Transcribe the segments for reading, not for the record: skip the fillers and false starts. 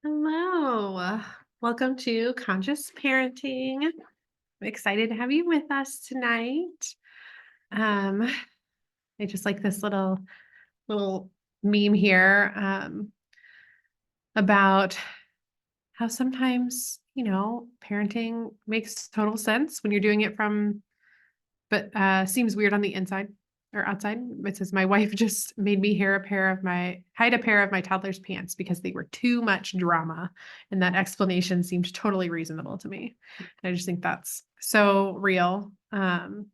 Hello. Welcome to Conscious Parenting. I'm excited to have you with us tonight. Um, I just like this little meme here about how sometimes, parenting makes total sense when you're doing it from but seems weird on the inside or outside. It says my wife just made me hide a pair of my toddler's pants because they were too much drama, and that explanation seemed totally reasonable to me. And I just think that's so real when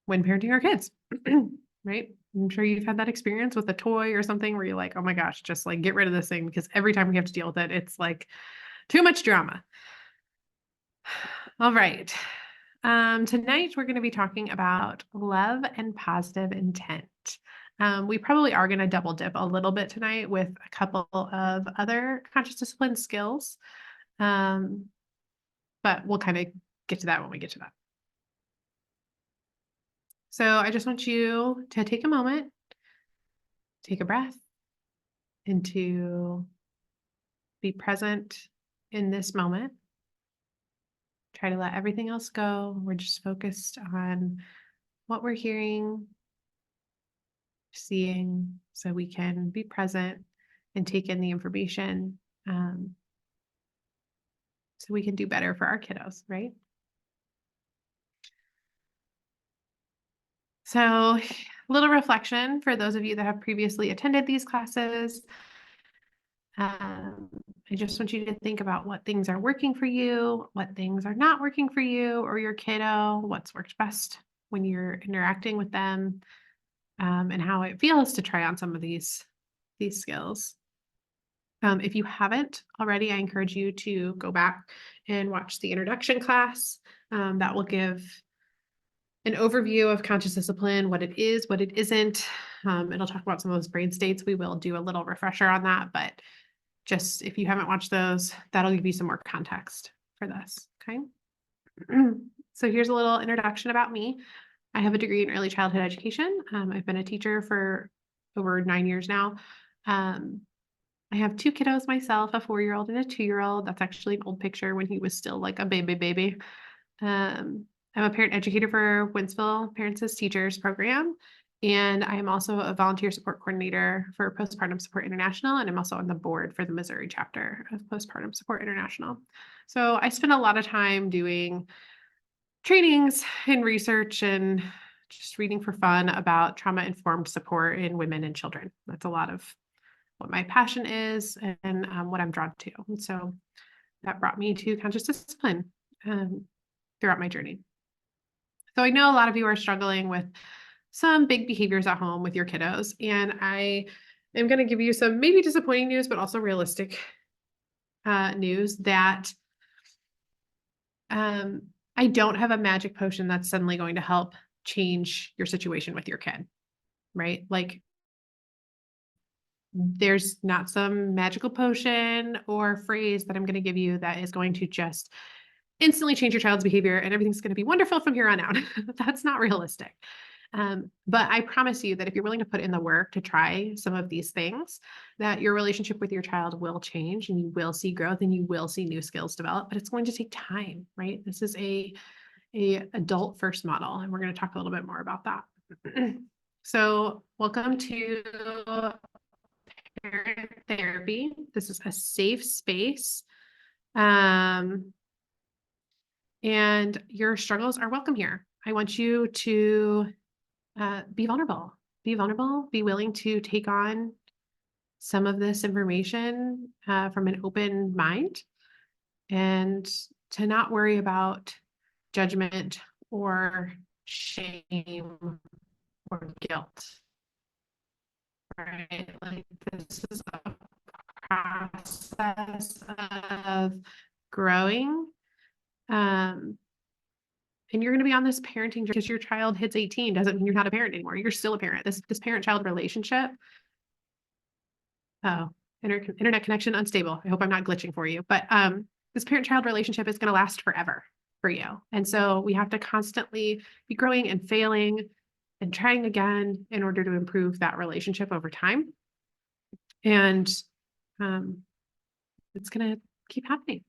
parenting our kids, right? I'm sure you've had that experience with a toy or something where you're like, oh my gosh, just like get rid of this thing because every time we have to deal with it, it's like too much drama. All right. Tonight we're going to be talking about love and positive intent. We probably are going to double dip a little bit tonight with a couple of other conscious discipline skills, um, but we'll kind of get to that when we get to that. So I just want you to take a moment, take a breath, and to be present in this moment. Try to let everything else go. We're just focused on what we're hearing, seeing, so we can be present and take in the information, so we can do better for our kiddos, right? So, a little reflection for those of you that have previously attended these classes. Um, I just want you to think about what things are working for you, what things are not working for you or your kiddo, what's worked best when you're interacting with them, and how it feels to try on some of these skills. If you haven't already, I encourage you to go back and watch the introduction class. That will give an overview of conscious discipline, what it is, what it isn't. It'll talk about some of those brain states. We will do a little refresher on that, but just if you haven't watched those, that'll give you some more context for this. Okay. So here's a little introduction about me. I have a degree in early childhood education. I've been a teacher for over 9 years now. Um, I have two kiddos myself, a 4-year-old and a 2-year-old. That's actually an old picture when he was still like a baby. Um, I'm a parent educator for Wentzville Parents as Teachers program, and I am also a volunteer support coordinator for Postpartum Support International, and I'm also on the board for the Missouri chapter of Postpartum Support International. So I spend a lot of time doing trainings and research and just reading for fun about trauma-informed support in women and children. That's a lot of what my passion is and what I'm drawn to. And so that brought me to conscious discipline throughout my journey. So I know a lot of you are struggling with some big behaviors at home with your kiddos, and I am going to give you some maybe disappointing news, but also realistic news that I don't have a magic potion that's suddenly going to help change your situation with your kid, right? Like there's not some magical potion or phrase that I'm going to give you that is going to just instantly change your child's behavior and everything's going to be wonderful from here on out. That's not realistic. But I promise you that if you're willing to put in the work to try some of these things, that your relationship with your child will change and you will see growth and you will see new skills develop, but it's going to take time, right? This is a adult first model, and we're going to talk a little bit more about that. So welcome to Parent Therapy. This is a safe space. And your struggles are welcome here. I want you to be vulnerable, be willing to take on some of this information from an open mind and to not worry about judgment or shame or guilt. Right? Like this is a process of growing. And you're going to be on this parenting journey because your child hits 18 doesn't mean you're not a parent anymore. You're still a parent. This parent-child relationship. Oh, internet connection unstable. I hope I'm not glitching for you. But this parent-child relationship is going to last forever for you. And so we have to constantly be growing and failing and trying again in order to improve that relationship over time. And it's going to keep happening.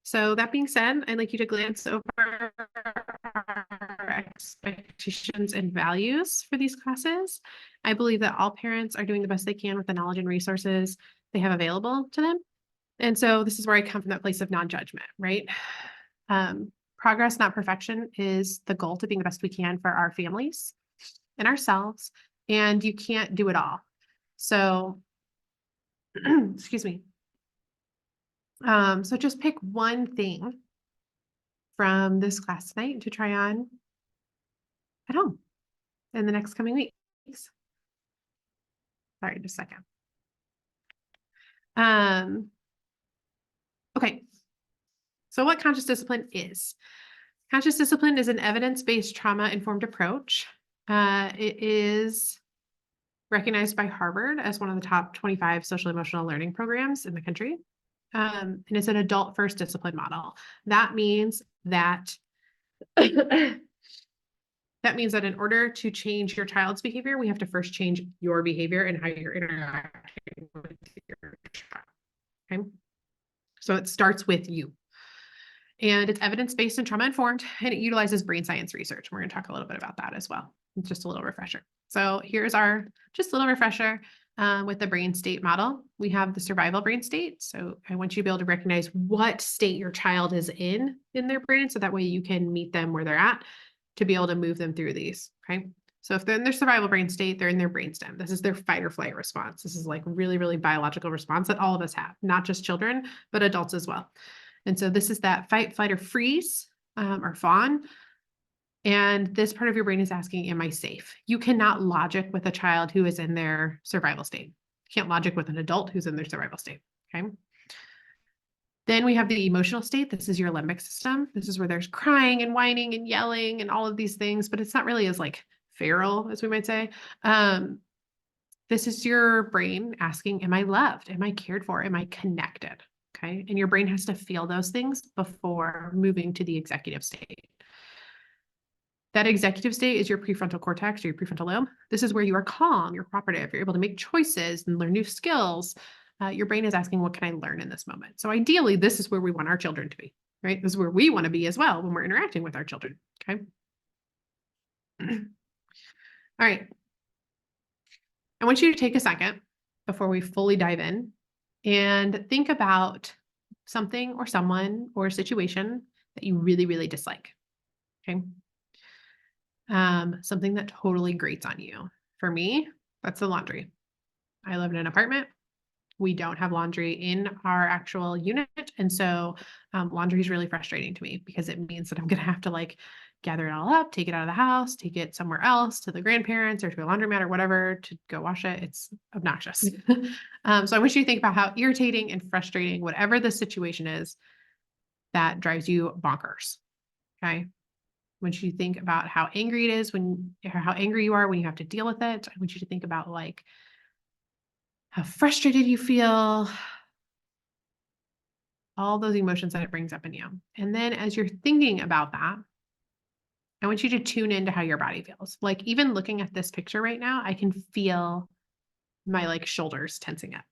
So that being said, I'd like you to glance over our expectations and values for these classes. I believe that all parents are doing the best they can with the knowledge and resources they have available to them. And so this is where I come from, that place of non-judgment, right? Progress, not perfection, is the goal to being the best we can for our families and ourselves. And you can't do it all. So, excuse me. So just pick one thing from this class tonight to try on at home in the next coming weeks. Sorry, just a second. Okay. So what conscious discipline is? Conscious discipline is an evidence-based trauma-informed approach. It is recognized by Harvard as one of the top 25 social emotional learning programs in the country. And it's an adult first discipline model. That means that that means that in order to change your child's behavior, we have to first change your behavior and how you're interacting with your child. Okay. So it starts with you. And it's evidence-based and trauma-informed, and it utilizes brain science research. We're going to talk a little bit about that as well. It's just a little refresher. So here's our just a little refresher with the brain state model. We have the survival brain state. So I want you to be able to recognize what state your child is in their brain, so that way you can meet them where they're at to be able to move them through these. Okay. So if they're in their survival brain state, they're in their brainstem. This is their fight or flight response. This is like really, really biological response that all of us have, not just children, but adults as well. And so this is that fight, flight, or freeze, or fawn. And this part of your brain is asking, am I safe? You cannot logic with a child who is in their survival state. You can't logic with an adult who's in their survival state, okay? Then we have the emotional state. This is your limbic system. This is where there's crying and whining and yelling and all of these things, but it's not really as like feral, as we might say. This is your brain asking, am I loved? Am I cared for? Am I connected? Okay. And your brain has to feel those things before moving to the executive state. That executive state is your prefrontal cortex or your prefrontal lobe. This is where you are calm, you're cooperative, you're able to make choices and learn new skills. Your brain is asking, what can I learn in this moment? So ideally, this is where we want our children to be, right? This is where we want to be as well when we're interacting with our children. Okay. All right. I want you to take a second before we fully dive in and think about something or someone or a situation that you really, really dislike. Okay. Something that totally grates on you. For me, that's the laundry. I live in an apartment. We don't have laundry in our actual unit. And so laundry is really frustrating to me because it means that I'm going to have to like gather it all up, take it out of the house, take it somewhere else to the grandparents or to a laundromat or whatever to go wash it. It's obnoxious. So I want you to think about how irritating and frustrating, whatever the situation is, that drives you bonkers. Okay. I want you to think about how angry it is how angry you are when you have to deal with it. I want you to think about like how frustrated you feel, all those emotions that it brings up in you. And then as you're thinking about that, I want you to tune into how your body feels. Like even looking at this picture right now, I can feel my like shoulders tensing up,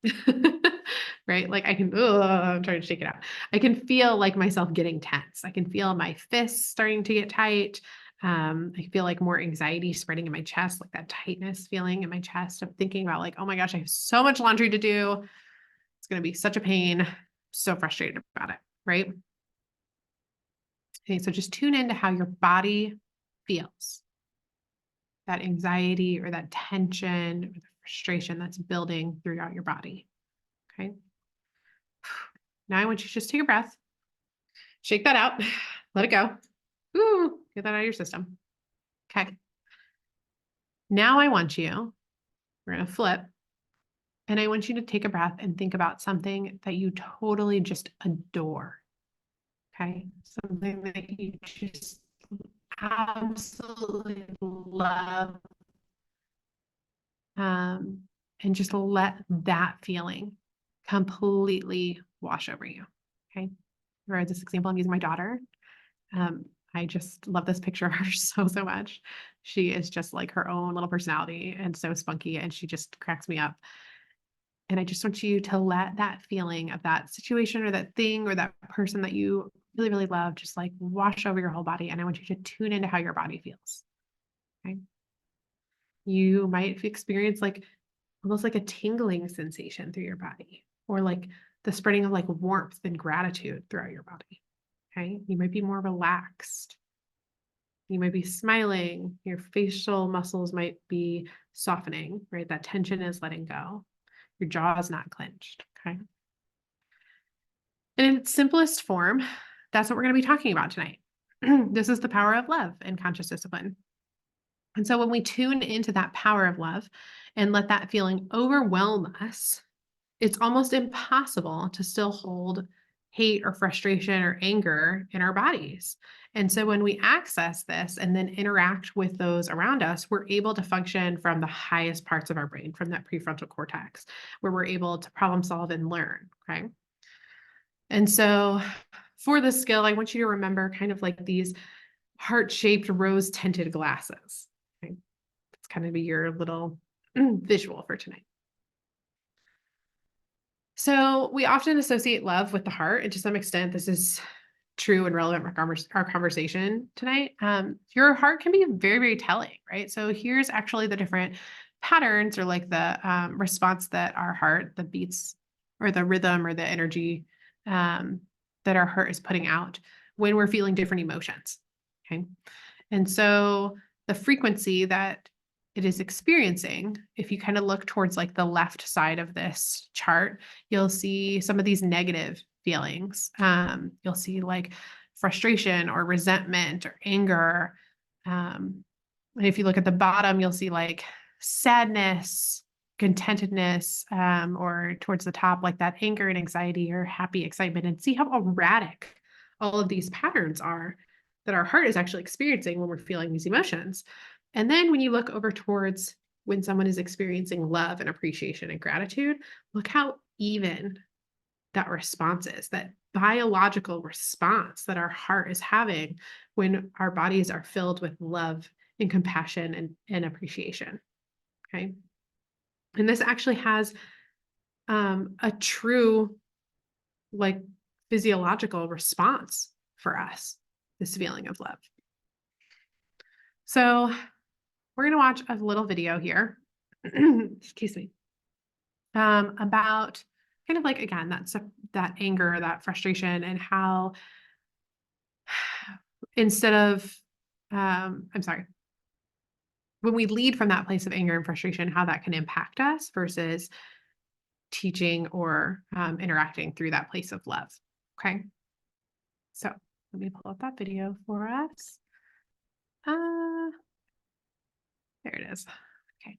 right? Like I'm trying to shake it out. I can feel like myself getting tense. I can feel my fists starting to get tight. I feel like more anxiety spreading in my chest, like that tightness feeling in my chest. I'm thinking about like, oh my gosh, I have so much laundry to do. It's going to be such a pain. So frustrated about it, right? Okay, so just tune into how your body feels. That anxiety or that tension or the frustration that's building throughout your body. Okay. Now I want you to just take a breath, shake that out, let it go. Ooh, get that out of your system. Okay. Now I want you, we're going to flip, and I want you to take a breath and think about something that you totally just adore. Okay. Something that you just absolutely love. And just let that feeling completely wash over you. Okay. For this example, I'm using my daughter. I just love this picture of her so, so much. She is just like her own little personality and so spunky, and she just cracks me up. And I just want you to let that feeling of that situation or that thing or that person that you really, really love just like wash over your whole body. And I want you to tune into how your body feels. Okay. You might experience like almost like a tingling sensation through your body or like the spreading of like warmth and gratitude throughout your body. Okay. You might be more relaxed. You might be smiling. Your facial muscles might be softening, right? That tension is letting go. Your jaw is not clenched. Okay. And in its simplest form, that's what we're going to be talking about tonight. This is the power of love and conscious discipline. And so when we tune into that power of love and let that feeling overwhelm us, it's almost impossible to still hold hate or frustration or anger in our bodies. And so when we access this and then interact with those around us, we're able to function from the highest parts of our brain, from that prefrontal cortex, where we're able to problem solve and learn. Okay. And so for this skill, I want you to remember kind of like these heart-shaped rose tinted glasses. Okay. It's kind of be your little visual for tonight. So we often associate love with the heart, and to some extent, this is true and relevant for our conversation tonight. Your heart can be very, very telling, right? So here's actually the different patterns or like the response that our heart, the beats or the rhythm or the energy that our heart is putting out when we're feeling different emotions. Okay. And so the frequency that it is experiencing, if you kind of look towards like the left side of this chart, you'll see some of these negative feelings. You'll see like frustration or resentment or anger. And if you look at the bottom, you'll see like sadness, contentedness, or towards the top, like that anger and anxiety or happy excitement, and see how erratic all of these patterns are that our heart is actually experiencing when we're feeling these emotions. And then when you look over towards when someone is experiencing love and appreciation and gratitude, look how even that response is, that biological response that our heart is having when our bodies are filled with love and compassion and appreciation. Okay. And this actually has a true, like, physiological response for us, this feeling of love. So we're going to watch a little video here, excuse me, about kind of like, again, that anger, that frustration, and how instead of, I'm sorry, when we lead from that place of anger and frustration, how that can impact us versus teaching or interacting through that place of love. Okay. So let me pull up that video for us. There it is. Okay.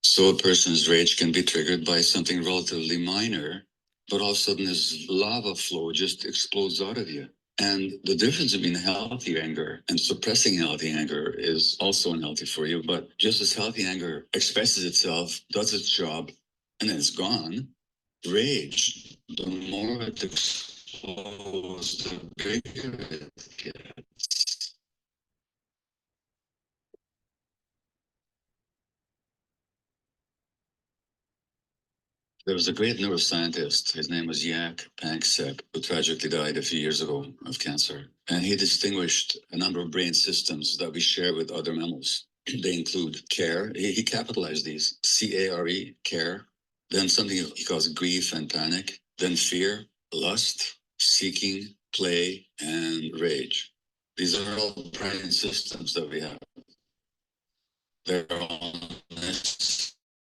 So a person's rage can be triggered by something relatively minor, but all of a sudden this lava flow just explodes out of you. And the difference between healthy anger and suppressing healthy anger is also unhealthy for you. But just as healthy anger expresses itself, does its job, and then it's gone, rage, the more it explodes, the bigger it gets. There was a great neuroscientist, his name was Jaak Panksepp, who tragically died a few years ago of cancer. And he distinguished a number of brain systems that we share with other mammals. They include care, he capitalized these, C-A-R-E, care, then something he calls grief and panic, then fear, lust, seeking, play, and rage. These are all brain systems that we have. They're all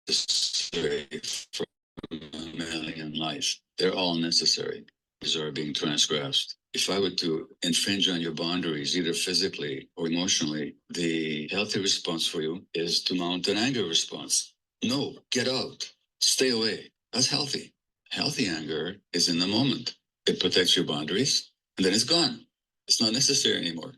necessary for mammalian life. They're all necessary. These are being transgressed. If I were to infringe on your boundaries, either physically or emotionally, the healthy response for you is to mount an anger response. No, get out, stay away. That's healthy. Healthy anger is in the moment. It protects your boundaries, and then it's gone. It's not necessary anymore.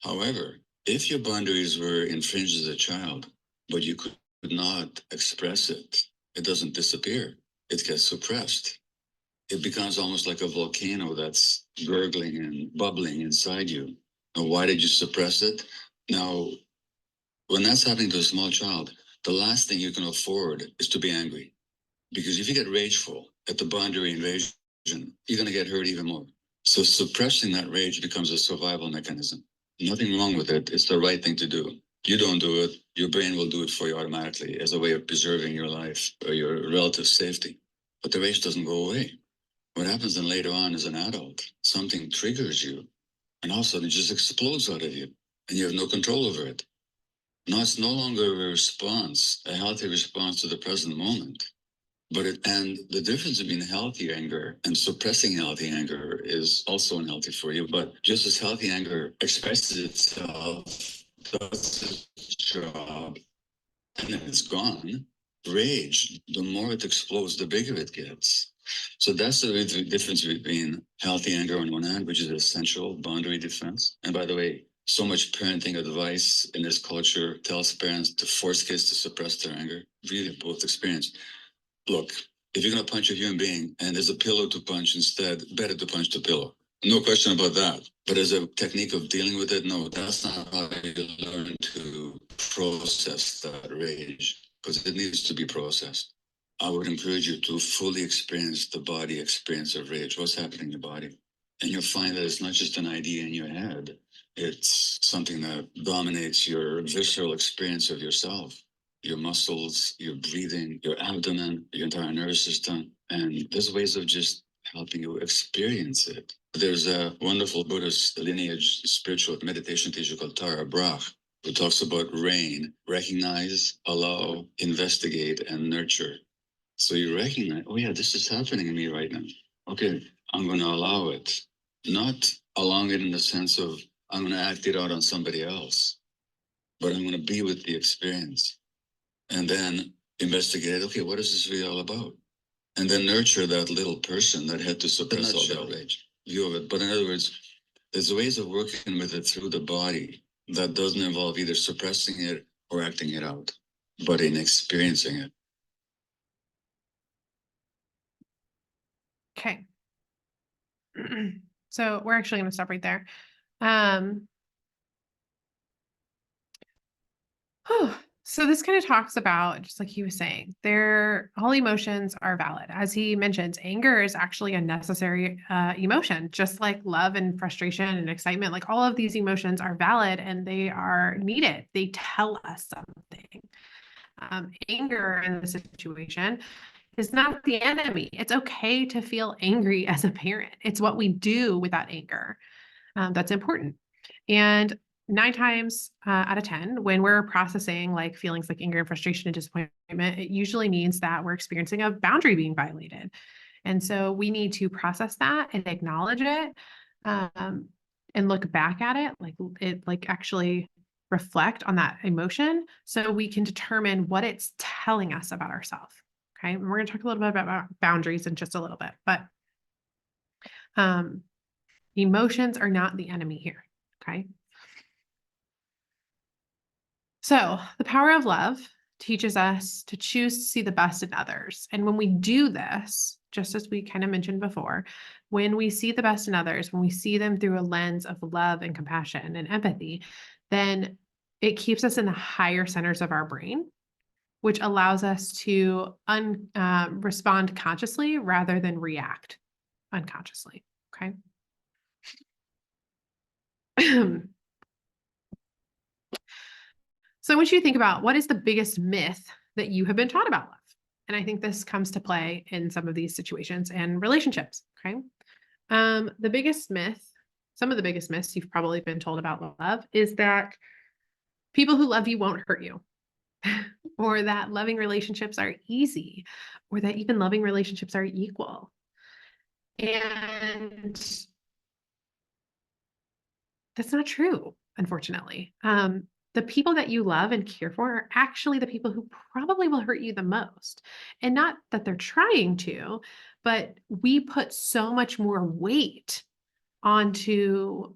However, if your boundaries were infringed as a child, but you could not express it, it doesn't disappear. It gets suppressed. It becomes almost like a volcano that's gurgling and bubbling inside you. Now, why did you suppress it? Now, when that's happening to a small child, the last thing you can afford is to be angry. Because if you get rageful at the boundary invasion, you're going to get hurt even more. So suppressing that rage becomes a survival mechanism. Nothing wrong with it. It's the right thing to do. You don't do it, your brain will do it for you automatically as a way of preserving your life or your relative safety. But the rage doesn't go away. What happens then later on as an adult, something triggers you, and all of a sudden it just explodes out of you, and you have no control over it. Now it's no longer a response, a healthy response to the present moment. And the difference between healthy anger and suppressing healthy anger is also unhealthy for you. But just as healthy anger expresses itself, does its job, and then it's gone, rage, the more it explodes, the bigger it gets. So that's the difference between healthy anger on one hand, which is essential boundary defense. And by the way, so much parenting advice in this culture tells parents to force kids to suppress their anger. Really, both experience. Look, if you're going to punch a human being and there's a pillow to punch instead, better to punch the pillow. No question about that. But as a technique of dealing with it, no, that's not how you learn to process that rage, because it needs to be processed. I would encourage you to fully experience the body experience of rage. What's happening in your body? And you'll find that it's not just an idea in your head. It's something that dominates your visceral experience of yourself, your muscles, your breathing, your abdomen, your entire nervous system. And there's ways of just helping you experience it. There's a wonderful Buddhist lineage spiritual meditation teacher called Tara Brach, who talks about rain: recognize, allow, investigate, and nurture. So you recognize, oh yeah, this is happening in me right now. Okay, I'm going to allow it. Not allowing it in the sense of I'm going to act it out on somebody else, but I'm going to be with the experience. And then investigate, okay, what is this really all about? And then nurture that little person that had to suppress all that rage, view of it. But in other words, there's ways of working with it through the body that doesn't involve either suppressing it or acting it out, but in experiencing it. Okay. So we're actually going to stop right there. whew. So this kind of talks about, just like he was saying, all emotions are valid. As he mentions, anger is actually a necessary emotion, just like love and frustration and excitement. Like all of these emotions are valid and they are needed. They tell us something. Anger in the situation is not the enemy. It's okay to feel angry as a parent. It's what we do with that anger that's important. And 9 times out of 10, when we're processing like feelings like anger and frustration and disappointment, it usually means that we're experiencing a boundary being violated. And so we need to process that and acknowledge it and look back at it, like actually reflect on that emotion so we can determine what it's telling us about ourselves. Okay. And we're going to talk a little bit about boundaries in just a little bit, but emotions are not the enemy here. Okay. So the power of love teaches us to choose to see the best in others. And when we do this, just as we kind of mentioned before, when we see the best in others, when we see them through a lens of love and compassion and empathy, then it keeps us in the higher centers of our brain, which allows us to respond consciously rather than react unconsciously. Okay. So I want you to think about, what is the biggest myth that you have been taught about love? And I think this comes to play in some of these situations and relationships. Okay. Some of the biggest myths you've probably been told about love is that people who love you won't hurt you, or that loving relationships are easy, or that even loving relationships are equal. And that's not true, unfortunately. The people that you love and care for are actually the people who probably will hurt you the most. And not that they're trying to, but we put so much more weight onto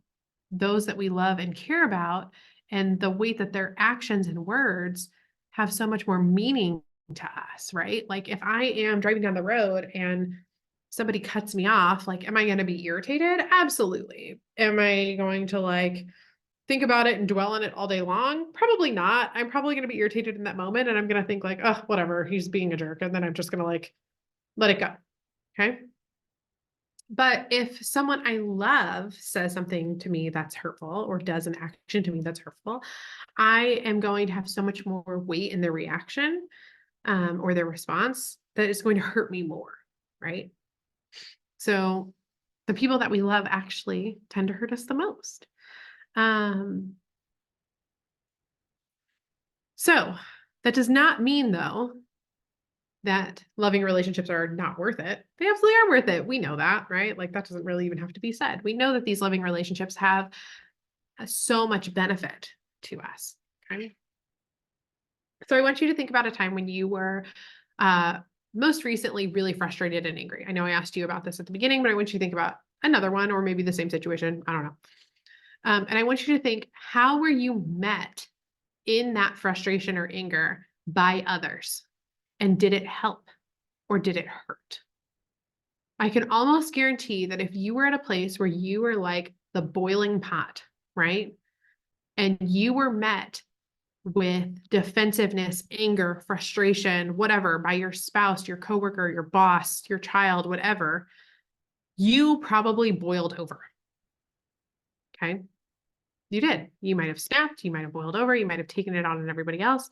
those that we love and care about, and the weight that their actions and words have so much more meaning to us, right? Like if I am driving down the road and somebody cuts me off, like, am I going to be irritated? Absolutely. Am I going to like think about it and dwell on it all day long? Probably not. I'm probably going to be irritated in that moment and I'm going to think like, oh, whatever, he's being a jerk. And then I'm just going to like let it go. Okay. But if someone I love says something to me that's hurtful or does an action to me that's hurtful, I am going to have so much more weight in their reaction or their response that it's going to hurt me more. Right. So the people that we love actually tend to hurt us the most. So that does not mean, though, that loving relationships are not worth it. They absolutely are worth it. We know that, right? Like that doesn't really even have to be said. We know that these loving relationships have so much benefit to us. Okay. So I want you to think about a time when you were most recently really frustrated and angry. I know I asked you about this at the beginning, but I want you to think about another one or maybe the same situation. I don't know. And I want you to think, how were you met in that frustration or anger by others? And did it help or did it hurt? I can almost guarantee that if you were at a place where you were like the boiling pot, right? And you were met with defensiveness, anger, frustration, whatever, by your spouse, your coworker, your boss, your child, whatever, you probably boiled over. Okay. You did. You might have snapped, you might have boiled over, you might have taken it on everybody else.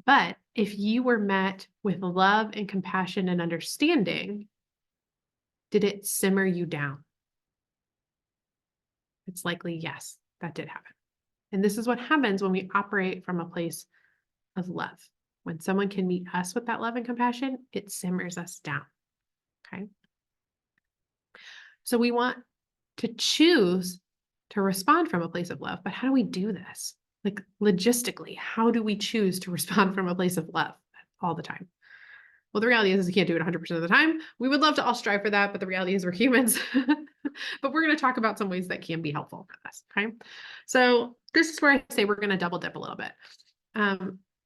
But if you were met with love and compassion and understanding, did it simmer you down? It's likely yes, that did happen. And this is what happens when we operate from a place of love. When someone can meet us with that love and compassion, it simmers us down. Okay. So we want to choose to respond from a place of love. But how do we do this? Like logistically, how do we choose to respond from a place of love all the time? Well, the reality is we can't do it 100% of the time. We would love to all strive for that, but the reality is we're humans. But we're going to talk about some ways that can be helpful for this. Okay. So this is where I say we're going to double dip a little bit.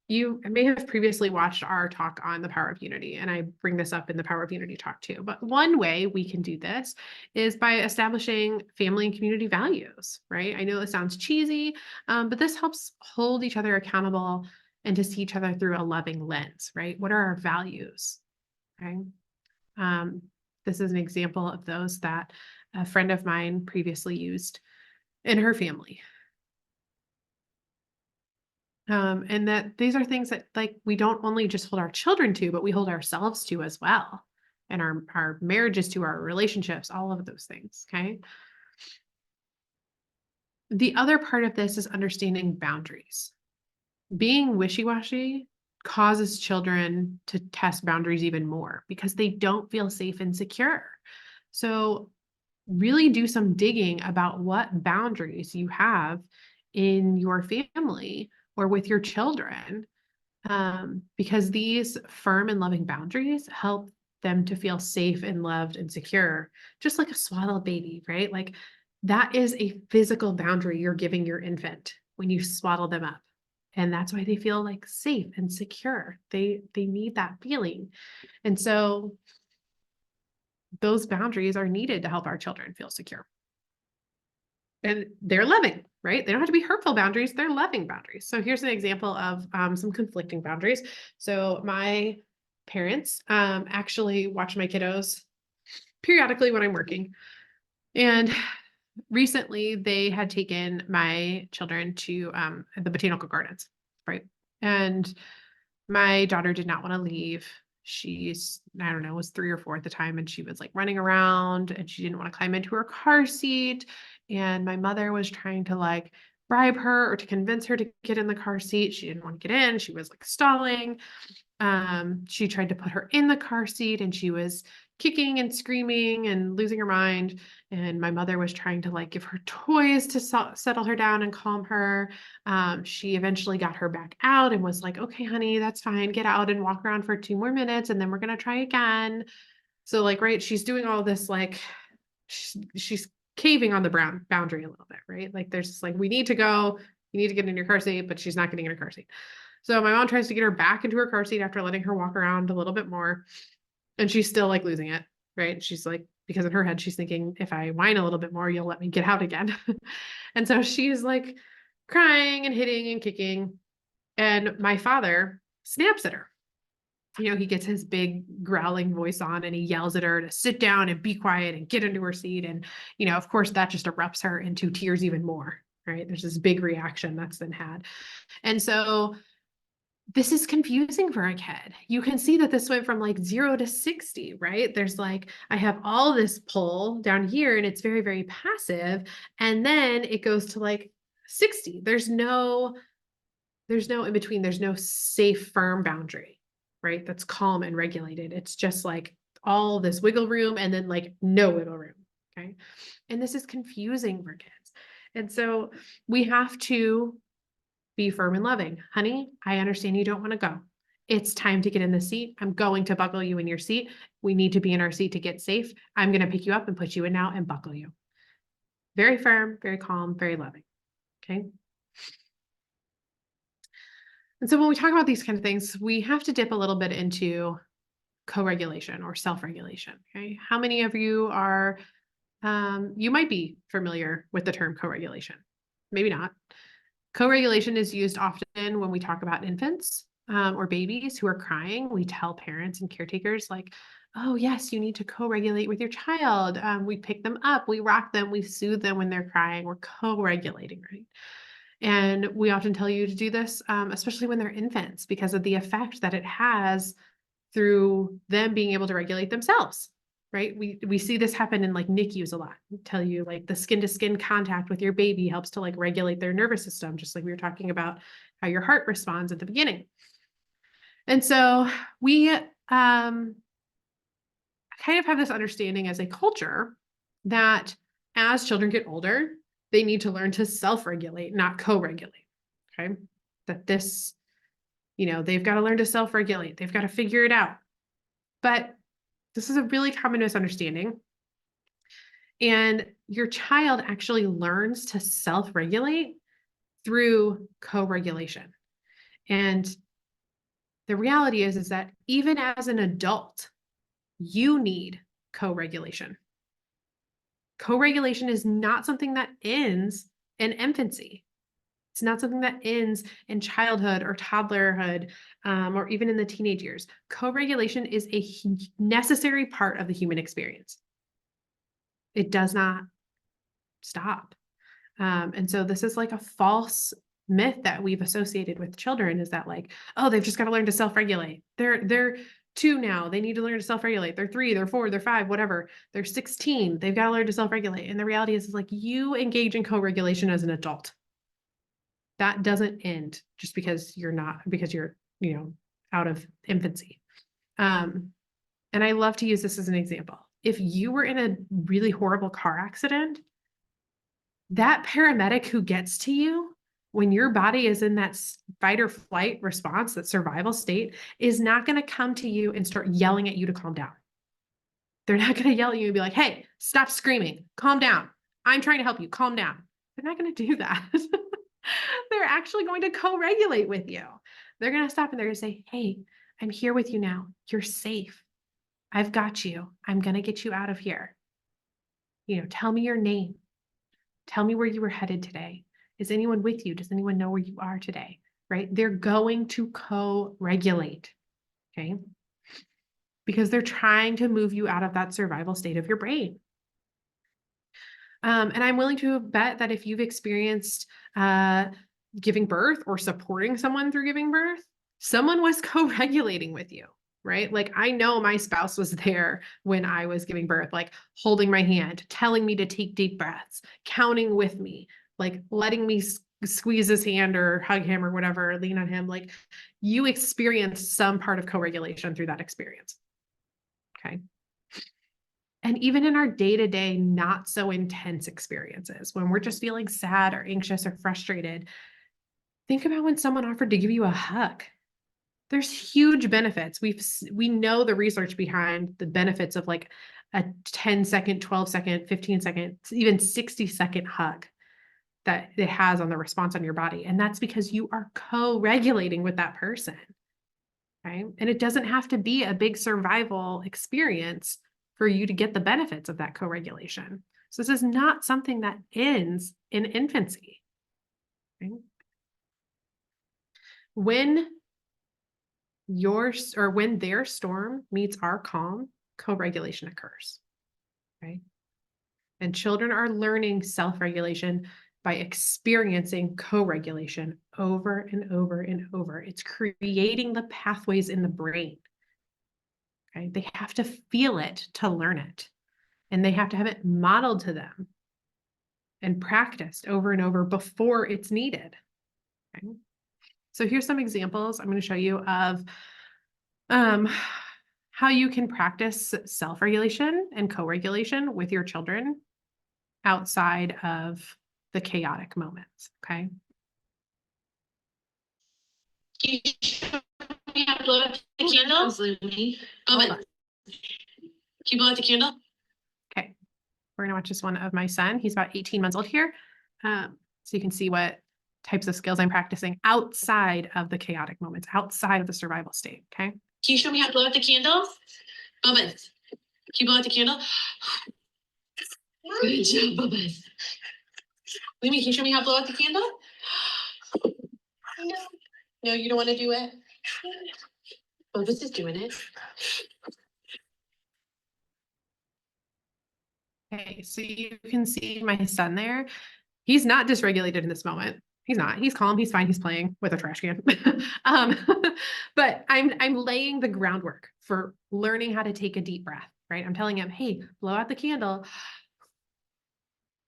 You may have previously watched our talk on the power of unity, and I bring this up in the power of unity talk too. But one way we can do this is by establishing family and community values, right? I know it sounds cheesy, but this helps hold each other accountable and to see each other through a loving lens, right? What are our values? Okay. This is an example of those that a friend of mine previously used in her family. And that these are things that like we don't only just hold our children to, but we hold ourselves to as well. And our marriages to, our relationships, all of those things. Okay. The other part of this is understanding boundaries. Being wishy-washy causes children to test boundaries even more because they don't feel safe and secure. So really do some digging about what boundaries you have in your family or with your children, because these firm and loving boundaries help them to feel safe and loved and secure, just like a swaddled baby, right? Like that is a physical boundary you're giving your infant when you swaddle them up. And that's why they feel like safe and secure. They need that feeling. And so those boundaries are needed to help our children feel secure. And they're loving, right? They don't have to be hurtful boundaries. They're loving boundaries. So here's an example of some conflicting boundaries. So my parents actually watch my kiddos periodically when I'm working. And recently they had taken my children to the botanical gardens, right? And my daughter did not want to leave. She's, I don't know, was 3 or 4 at the time. And she was like running around and she didn't want to climb into her car seat. And my mother was trying to like bribe her or to convince her to get in the car seat. She didn't want to get in. She was like stalling. She tried to put her in the car seat and she was kicking and screaming and losing her mind. And my mother was trying to like give her toys to settle her down and calm her. She eventually got her back out and was like, okay, honey, that's fine. Get out and walk around for 2 more minutes and then we're going to try again. So like, right, she's doing all this, like she's caving on the boundary a little bit, right? Like there's this, like, we need to go, you need to get in your car seat, but she's not getting in her car seat. So my mom tries to get her back into her car seat after letting her walk around a little bit more. And she's still like losing it, right? She's like, because in her head, she's thinking, if I whine a little bit more, you'll let me get out again. And so she's like crying and hitting and kicking. And my father snaps at her. he gets his big growling voice on and he yells at her to sit down and be quiet and get into her seat. And, of course, that just erupts her into tears even more, right? There's this big reaction that's been had. And so this is confusing for a kid. You can see that this went from like 0 to 60, right? There's like, I have all this pull down here and it's very, very passive. And then it goes to like 60. There's no in between. There's no safe, firm boundary, right? That's calm and regulated. It's just like all this wiggle room and then like no wiggle room. Okay. And this is confusing for kids. And so we have to be firm and loving. Honey, I understand you don't want to go. It's time to get in the seat. I'm going to buckle you in your seat. We need to be in our seat to get safe. I'm going to pick you up and put you in now and buckle you. Very firm, very calm, very loving. Okay. And so when we talk about these kind of things, we have to dip a little bit into co-regulation or self-regulation. Okay. How many of you are, you might be familiar with the term co-regulation, maybe not. Co-regulation is used often when we talk about infants or babies who are crying. We tell parents and caretakers like, oh yes, you need to co-regulate with your child. We pick them up, we rock them, we soothe them when they're crying. We're co-regulating, right? And we often tell you to do this, especially when they're infants, because of the effect that it has through them being able to regulate themselves, right? We see this happen in like NICUs a lot. We tell you like the skin to skin contact with your baby helps to like regulate their nervous system, just like we were talking about how your heart responds at the beginning. And so we kind of have this understanding as a culture that as children get older, they need to learn to self-regulate, not co-regulate. Okay. That this, they've got to learn to self-regulate. They've got to figure it out. But this is a really common misunderstanding. And your child actually learns to self-regulate through co-regulation. And the reality is that even as an adult, you need co-regulation. Co-regulation is not something that ends in infancy. It's not something that ends in childhood or toddlerhood, or even in the teenage years. Co-regulation is a necessary part of the human experience. It does not stop. And so this is like a false myth that we've associated with children, is that like, oh, they've just got to learn to self-regulate. They're 2 now. They need to learn to self-regulate. They're 3, they're 4, they're 5, whatever. They're 16. They've got to learn to self-regulate. And the reality is like you engage in co-regulation as an adult. That doesn't end just because you're, out of infancy. And I love to use this as an example. If you were in a really horrible car accident, that paramedic who gets to you when your body is in that fight or flight response, that survival state, is not going to come to you and start yelling at you to calm down. They're not going to yell at you and be like, hey, stop screaming, calm down. I'm trying to help you, calm down. They're not going to do that. They're actually going to co-regulate with you. They're going to stop and they're going to say, hey, I'm here with you now. You're safe. I've got you. I'm going to get you out of here. Tell me your name. Tell me where you were headed today. Is anyone with you? Does anyone know where you are today? Right? They're going to co-regulate. Okay. Because they're trying to move you out of that survival state of your brain. And I'm willing to bet that if you've experienced giving birth or supporting someone through giving birth, someone was co-regulating with you, right? Like I know my spouse was there when I was giving birth, like holding my hand, telling me to take deep breaths, counting with me, like letting me squeeze his hand or hug him or whatever, lean on him. Like you experienced some part of co-regulation through that experience. Okay. And even in our day-to-day, not so intense experiences, when we're just feeling sad or anxious or frustrated, think about when someone offered to give you a hug. There's huge benefits. We know the research behind the benefits of like a 10-second, 12-second, 15-second, even 60-second hug that it has on the response on your body. And that's because you are co-regulating with that person. Okay. And it doesn't have to be a big survival experience for you to get the benefits of that co-regulation. So this is not something that ends in infancy. Okay? When when their storm meets our calm, co-regulation occurs. Okay. And children are learning self-regulation by experiencing co-regulation over and over and over. It's creating the pathways in the brain. Okay. They have to feel it to learn it, and they have to have it modeled to them and practiced over and over before it's needed. Okay. So here's some examples I'm going to show you of how you can practice self-regulation and co-regulation with your children outside of the chaotic moments. Okay. Can you show me how to blow out the candle? Hold on. Can you blow out the candle? Okay. We're gonna watch this one of my son. He's about 18 months old here. So you can see what types of skills I'm practicing outside of the chaotic moments, outside of the survival state. Okay. Can you show me how to blow out the candle? Bubba, can you blow out the candle? Good job, Bubba. Mimi, can you show me how to blow out the candle? No. No, you don't want to do it? Bubba's is doing it. Okay, so you can see my son there. He's not dysregulated in this moment. He's not. He's calm. He's fine. He's playing with a trash can. But I'm laying the groundwork for learning how to take a deep breath, right? I'm telling him, hey, blow out the candle.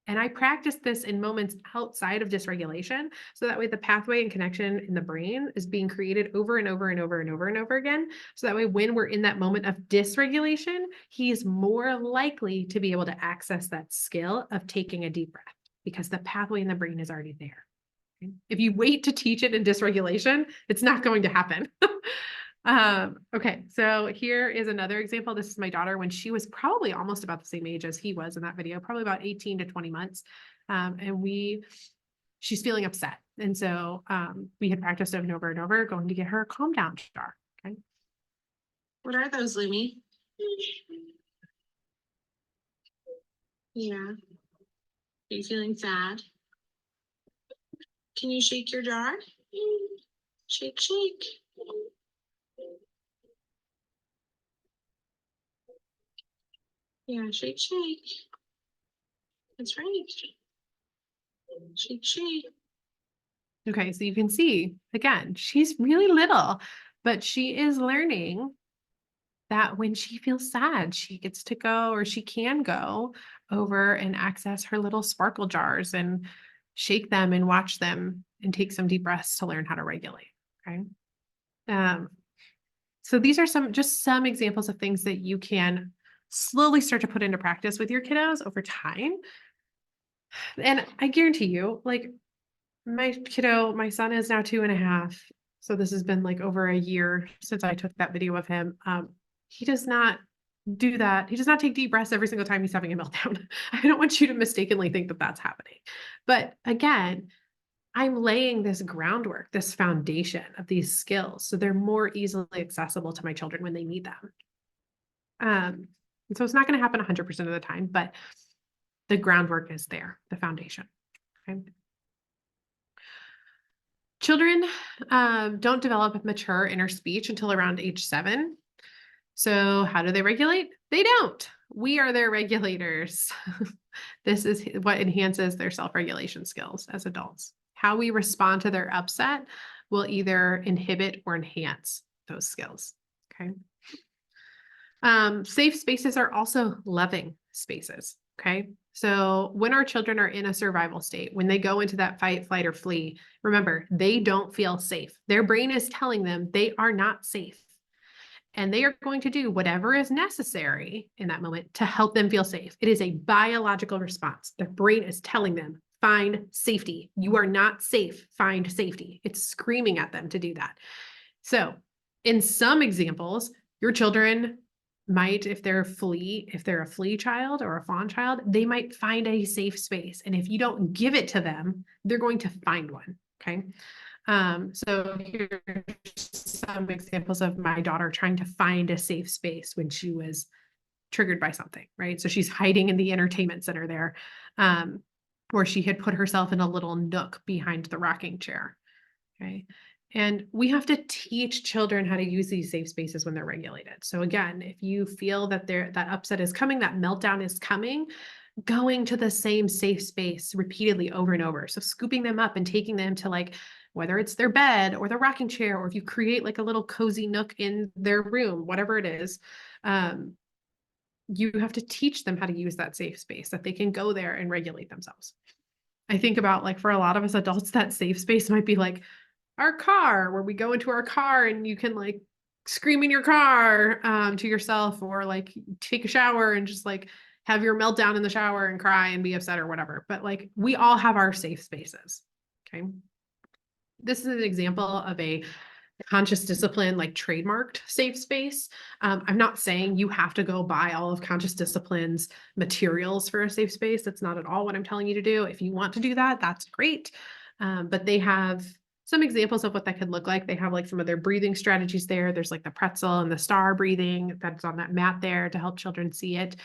And I practice this in moments outside of dysregulation. So that way the pathway and connection in the brain is being created over and over and over and over and over again. So that way, when we're in that moment of dysregulation, he's more likely to be able to access that skill of taking a deep breath because the pathway in the brain is already there. Okay? If you wait to teach it in dysregulation, it's not going to happen. Okay, so here is another example. This is my daughter when she was probably almost about the same age as he was in that video, probably about 18 to 20 months. And she's feeling upset. And so we had practiced over and over and over, going to get her a calm down jar. Okay. What are those, Lumi? Yeah. Are you feeling sad? Can you shake your jar? Shake, shake. Yeah, shake, shake. That's right. Shake, shake. Okay, so you can see, again, she's really little, but she is learning that when she feels sad, she gets to go, or she can go over and access her little sparkle jars and shake them and watch them and take some deep breaths to learn how to regulate. Okay. So these are some examples of things that you can slowly start to put into practice with your kiddos over time. And I guarantee you, like my kiddo, my son is now 2.5. So this has been like over a year since I took that video of him. He does not do that. He does not take deep breaths every single time he's having a meltdown. I don't want you to mistakenly think that that's happening. But again, I'm laying this groundwork, this foundation of these skills, so they're more easily accessible to my children when they need them. And so it's not going to happen 100% of the time, but the groundwork is there, the foundation. Okay. Children don't develop mature inner speech until around age 7. So how do they regulate? They don't. We are their regulators. This is what enhances their self-regulation skills as adults. How we respond to their upset will either inhibit or enhance those skills. Okay. Safe spaces are also loving spaces. Okay. So when our children are in a survival state, when they go into that fight, flight, or flee, remember, they don't feel safe. Their brain is telling them they are not safe. And they are going to do whatever is necessary in that moment to help them feel safe. It is a biological response. Their brain is telling them, find safety. You are not safe. Find safety. It's screaming at them to do that. So in some examples, your children might, if they're a flea child or a fawn child, they might find a safe space. And if you don't give it to them, they're going to find one. Okay. So here's some examples of my daughter trying to find a safe space when she was triggered by something, right? So she's hiding in the entertainment center there, or she had put herself in a little nook behind the rocking chair. Okay. And we have to teach children how to use these safe spaces when they're regulated. So again, if you feel that that upset is coming, that meltdown is coming, going to the same safe space repeatedly over and over. So scooping them up and taking them to, like, whether it's their bed or the rocking chair, or if you create like a little cozy nook in their room, whatever it is, you have to teach them how to use that safe space, that they can go there and regulate themselves. I think about, like, for a lot of us adults, that safe space might be like our car, where we go into our car and you can like scream in your car to yourself, or like take a shower and just like have your meltdown in the shower and cry and be upset or whatever. But like, we all have our safe spaces. Okay. This is an example of a conscious discipline, like trademarked safe space. I'm not saying you have to go buy all of Conscious Discipline's materials for a safe space. That's not at all what I'm telling you to do. If you want to do that, that's great. But they have some examples of what that could look like. They have like some of their breathing strategies there. There's like the pretzel and the star breathing that's on that mat there to help children see it.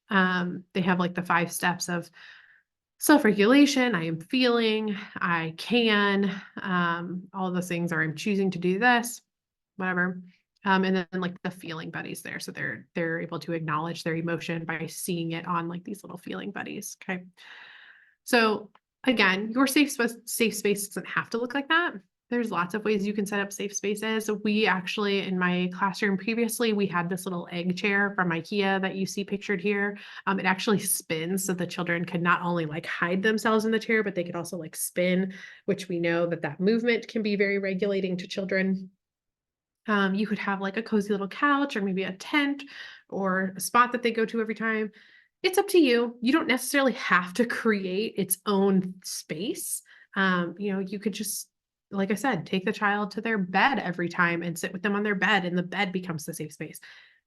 They have like the 5 steps of self-regulation. I am feeling, I can, all of those things, are I'm choosing to do this, whatever. And then like the feeling buddies there. So they're able to acknowledge their emotion by seeing it on like these little feeling buddies. Okay. So again, your safe space doesn't have to look like that. There's lots of ways you can set up safe spaces. We actually, in my classroom previously, we had this little egg chair from IKEA that you see pictured here. It actually spins, so the children could not only like hide themselves in the chair, but they could also like spin, which we know that movement can be very regulating to children. You could have like a cozy little couch, or maybe a tent, or a spot that they go to every time. It's up to you. You don't necessarily have to create its own space. You could just, like I said, take the child to their bed every time and sit with them on their bed, and the bed becomes the safe space.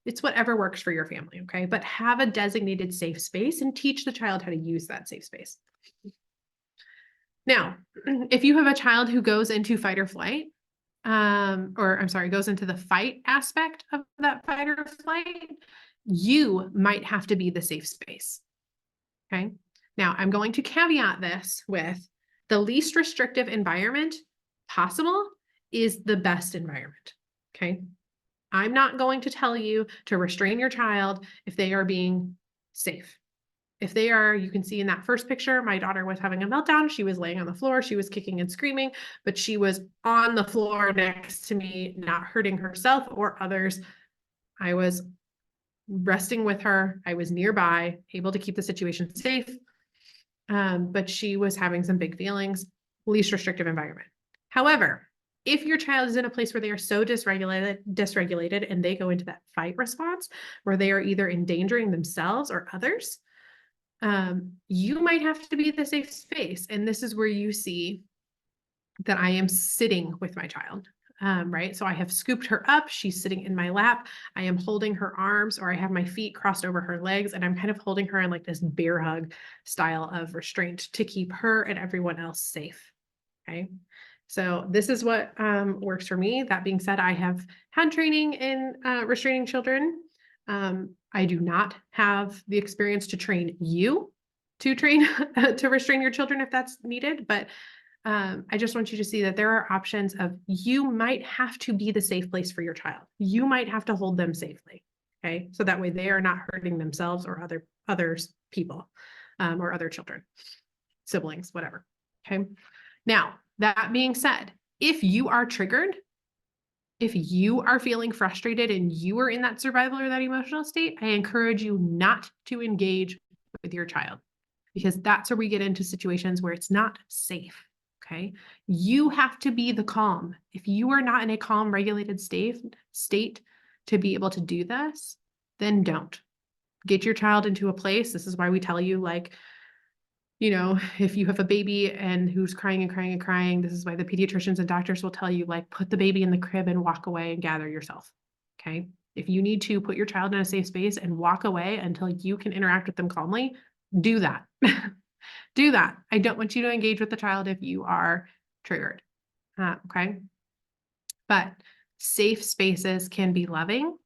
It's whatever works for your family, okay? But have a designated safe space and teach the child how to use that safe space. Now, if you have a child who goes into fight or flight, goes into the fight aspect of that fight or flight, you might have to be the safe space. Okay. Now I'm going to caveat this with the least restrictive environment possible is the best environment. Okay. I'm not going to tell you to restrain your child if they are being safe. If they are, you can see in that first picture, my daughter was having a meltdown. She was laying on the floor. She was kicking and screaming, but she was on the floor next to me, not hurting herself or others. I was resting with her. I was nearby, able to keep the situation safe. But she was having some big feelings, least restrictive environment. However, if your child is in a place where they are so dysregulated and they go into that fight response, where they are either endangering themselves or others, you might have to be the safe space. And this is where you see that I am sitting with my child, right? So I have scooped her up. She's sitting in my lap. I am holding her arms, or I have my feet crossed over her legs, and I'm kind of holding her in like this bear hug style of restraint to keep her and everyone else safe. Okay. So this is what works for me. That being said, I have had training in restraining children. I do not have the experience to train you to train to restrain your children if that's needed, but I just want you to see that there are options of, you might have to be the safe place for your child. You might have to hold them safely. Okay. So that way they are not hurting themselves or others people, or other children, siblings, whatever. Okay. Now, that being said, if you are triggered, if you are feeling frustrated and you are in that survival or that emotional state, I encourage you not to engage with your child, because that's where we get into situations where it's not safe. Okay. You have to be the calm. If you are not in a calm, regulated state to be able to do this, then don't. Get your child into a place. This is why we tell you, like, if you have a baby and who's crying and crying and crying, this is why the pediatricians and doctors will tell you, like, put the baby in the crib and walk away and gather yourself. Okay. If you need to put your child in a safe space and walk away until you can interact with them calmly, do that. Do that. I don't want you to engage with the child if you are triggered. Okay. But safe spaces can be loving.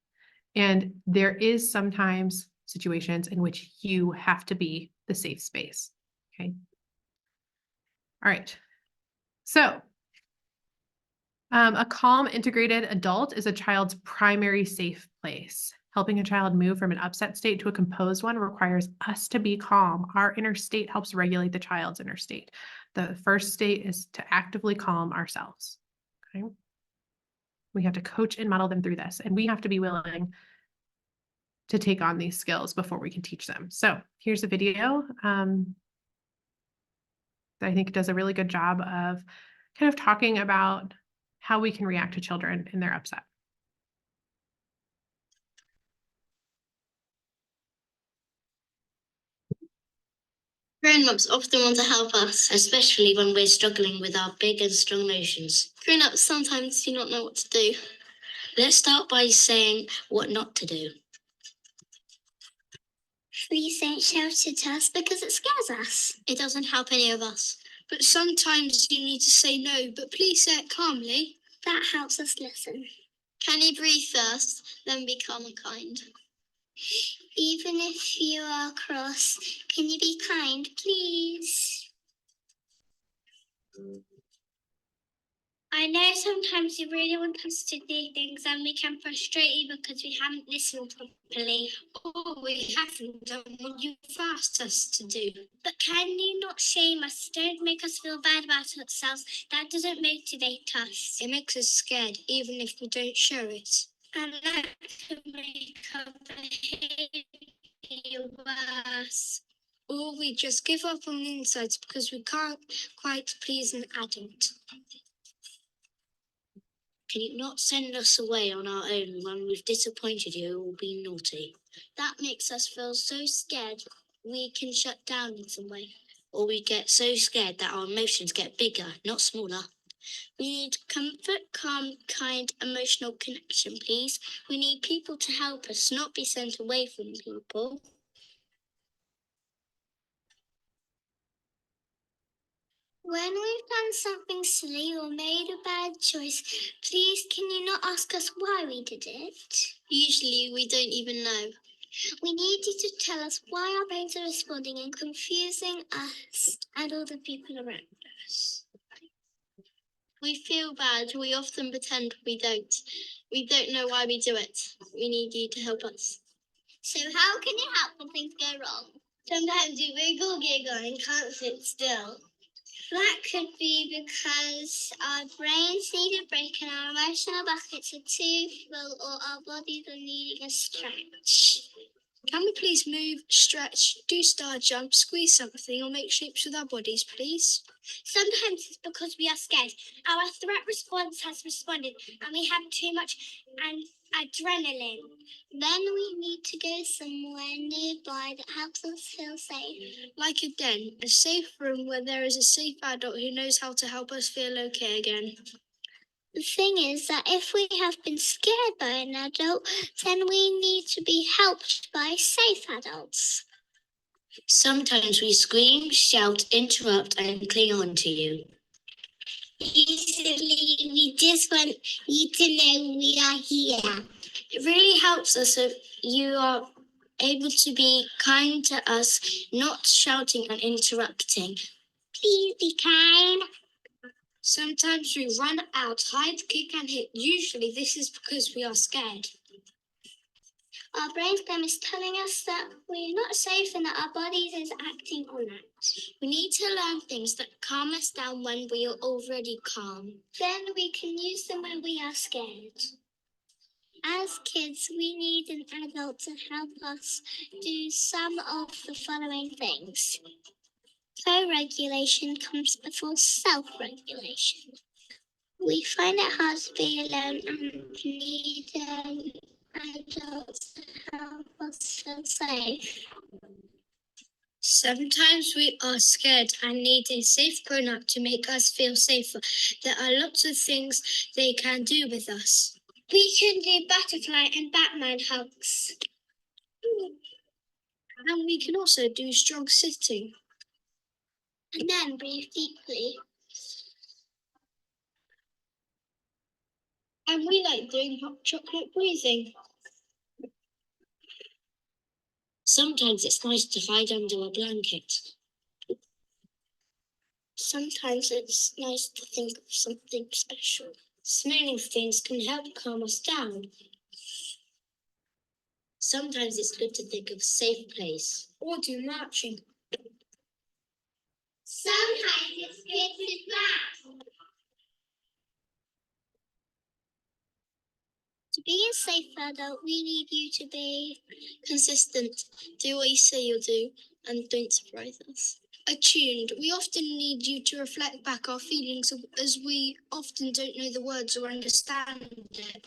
And there is sometimes situations in which you have to be the safe space. Okay. All right. So A calm, integrated adult is a child's primary safe place. Helping a child move from an upset state to a composed one requires us to be calm. Our inner state helps regulate the child's inner state. The first state is to actively calm ourselves. Okay. We have to coach and model them through this, and we have to be willing to take on these skills before we can teach them. So here's a video that I think does a really good job of kind of talking about how we can react to children in their upset. Grown-ups often want to help us, especially when we're struggling with our big and strong emotions. Grown-ups sometimes do not know what to do. Let's start by saying what not to do. Please don't shout at us because it scares us. It doesn't help any of us. But sometimes you need to say no, but please say it calmly. That helps us listen. Can you breathe first, then be calm and kind? Even if you are cross, can you be kind, please? I know sometimes you really want us to do things and we can frustrate you because we haven't listened properly. Or we haven't done what you've asked us to do. But can you not shame us? Don't make us feel bad about ourselves. That doesn't motivate us. It makes us scared, even if we don't show it. And that could make our behaviour worse. Or we just give up on the insides because we can't quite please an adult. Can you not send us away on our own when we've disappointed you or been naughty? That makes us feel so scared we can shut down in some way. Or we get so scared that our emotions get bigger, not smaller. We need comfort, calm, kind, emotional connection, please. We need people to help us, not be sent away from people. When we've done something silly or made a bad choice, please can you not ask us why we did it? Usually we don't even know. We need you to tell us why our brains are responding and confusing us and all the people around us. We feel bad. We often pretend we don't. We don't know why we do it. We need you to help us. So how can you help when things go wrong? Sometimes you wiggle, giggle and can't sit still. That could be because our brains need a break and our emotional buckets are too full or our bodies are needing a stretch. Can we please move, stretch, do star jump, squeeze something or make shapes with our bodies, please? Sometimes it's because we are scared. Our threat response has responded and we have too much adrenaline. Then we need to go somewhere nearby that helps us feel safe. Like a den, a safe room where there is a safe adult who knows how to help us feel okay again. The thing is that if we have been scared by an adult, then we need to be helped by safe adults. Sometimes we scream, shout, interrupt, and cling on to you. Usually we just want you to know we are here. It really helps us if you are able to be kind to us, not shouting and interrupting. Please be kind. Sometimes we run out, hide, kick and hit. Usually this is because we are scared. Our brainstem is telling us that we're not safe and that our bodies is acting on it. We need to learn things that calm us down when we are already calm. Then we can use them when we are scared. As kids, we need an adult to help us do some of the following things. Co-regulation comes before self-regulation. We find it hard to be alone and need adults to help us feel safe. Sometimes we are scared and need a safe grown-up to make us feel safer. There are lots of things they can do with us. We can do butterfly and Batman hugs. And we can also do strong sitting. And then breathe deeply. And we like doing hot chocolate breathing. Sometimes it's nice to hide under a blanket. Sometimes it's nice to think of something special. Smelling things can help calm us down. Sometimes it's good to think of a safe place. Or do marching. Sometimes it's good to laugh. To be a safe adult, we need you to be consistent. Do what you say you'll do, and don't surprise us. Attuned. We often need you to reflect back our feelings as we often don't know the words or understand it.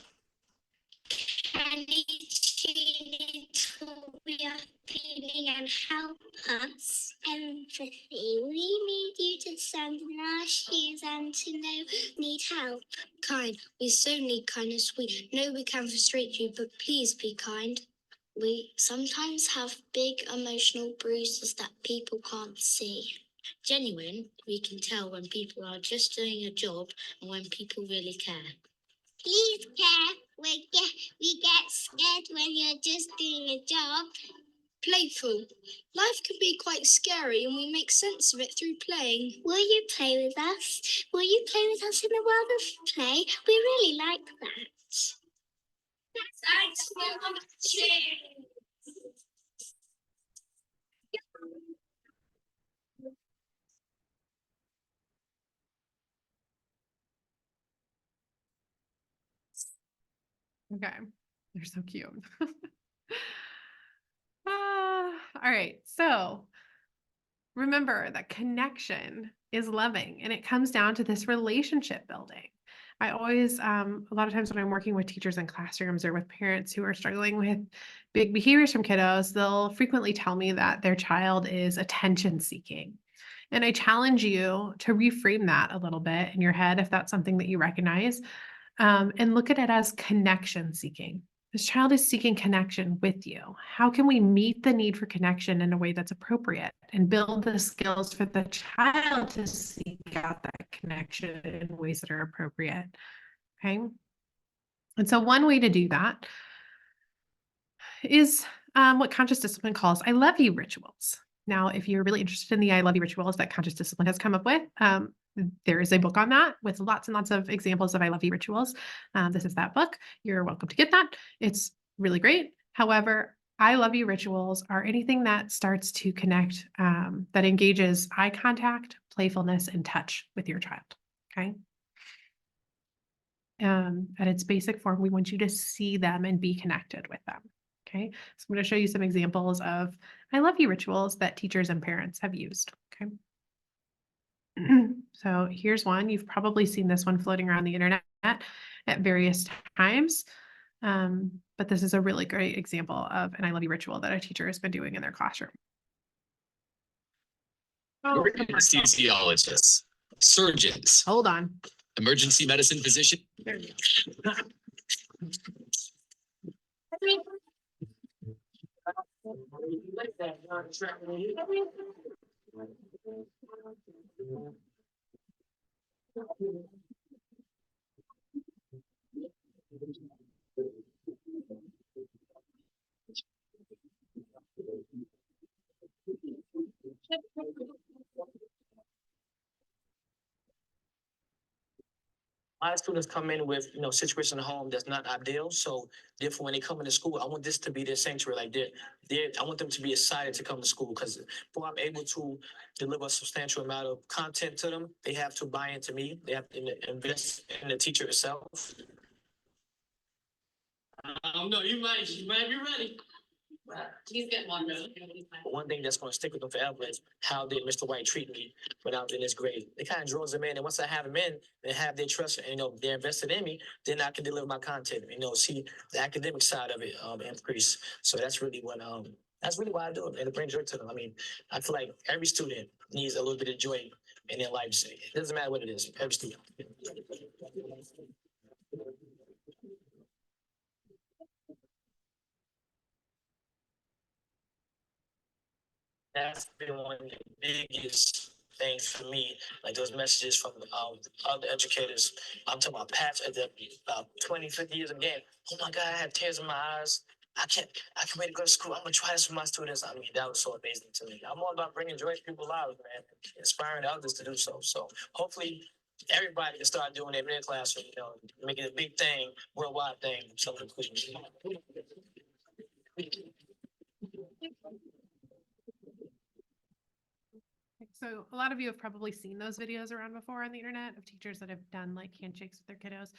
And tune into what we are feeling and help us. Empathy. We need you to stand in our shoes and to know need help. Kind. We so need kindness. We know we can frustrate you, but please be kind. We sometimes have big emotional bruises that people can't see. Genuine. We can tell when people are just doing a job and when people really care. Please care. We get scared when you're just doing a job. Playful. Life can be quite scary and we make sense of it through playing. Will you play with us? Will you play with us in the world of play? We really like that. Thanks for watching. Okay, they're so cute. All right, so remember that connection is loving and it comes down to this relationship building. I always, a lot of times when I'm working with teachers in classrooms or with parents who are struggling with big behaviors from kiddos, they'll frequently tell me that their child is attention seeking. And I challenge you to reframe that a little bit in your head if that's something that you recognize, and look at it as connection seeking. This child is seeking connection with you. How can we meet the need for connection in a way that's appropriate and build the skills for the child to seek out that connection in ways that are appropriate? Okay. And so one way to do that is what conscious discipline calls I love you rituals. Now, if you're really interested in the I love you rituals that conscious discipline has come up with, there is a book on that with lots and lots of examples of I love you rituals. This is that book. You're welcome to get that. It's really great. However, I love you rituals are anything that starts to connect, that engages eye contact, playfulness, and touch with your child. Okay. At its basic form, we want you to see them and be connected with them. Okay. So I'm going to show you some examples of I love you rituals that teachers and parents have used. Okay. So here's one. You've probably seen this one floating around the internet at various times. But this is a really great example of an I love you ritual that a teacher has been doing in their classroom. We're anesthesiologists, surgeons, Hold on. emergency medicine physician. There we go. My students come in with, situation at home that's not ideal. So therefore, when they come into school, I want this to be their sanctuary. Like I want them to be excited to come to school because before I'm able to deliver a substantial amount of content to them, they have to buy into me. They have to invest in the teacher itself. No, you might be ready. He's getting one. But one thing that's going to stick with them forever is how did Mr. White treat me when I was in this grade? It kind of draws them in, and once I have them in, they have their trust, and they're invested in me. Then I can deliver my content. See the academic side of it increase. So that's really what that's really why I do it, and it brings joy to them. I mean, I feel like every student needs a little bit of joy in their life. It doesn't matter what it is. Every student. That's been one of the biggest things for me. Like those messages from other educators. I'm talking about past at the 20, 50 years again. Oh my God, I have tears in my eyes. I can't wait to go to school. I'm gonna try this with my students. I mean, that was so amazing to me. I'm all about bringing joy to people's lives, man. Inspiring others to do so. So hopefully everybody can start doing it in their classroom, make it a big thing, worldwide thing. So, So a lot of you have probably seen those videos around before on the internet of teachers that have done like handshakes with their kiddos.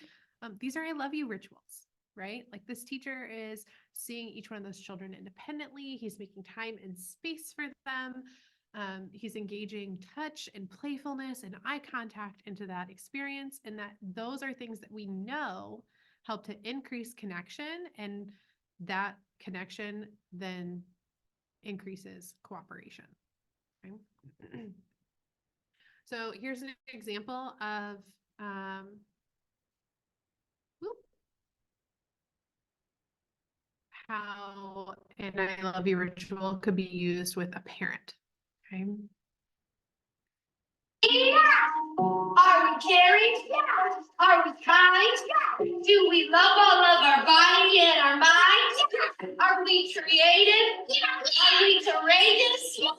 These are I love you rituals, right? Like this teacher is seeing each one of those children independently. He's making time and space for them. He's engaging touch and playfulness and eye contact into that experience. And that those are things that we know help to increase connection, and that connection then increases cooperation. Okay. So here's an example of how an I love you ritual could be used with a parent. Okay. Yeah. Are we caring? Yeah. Are we kind? Yeah. Do we love all of our body and our mind? Yeah. Are we creative? Yeah. Are we courageous? Yeah.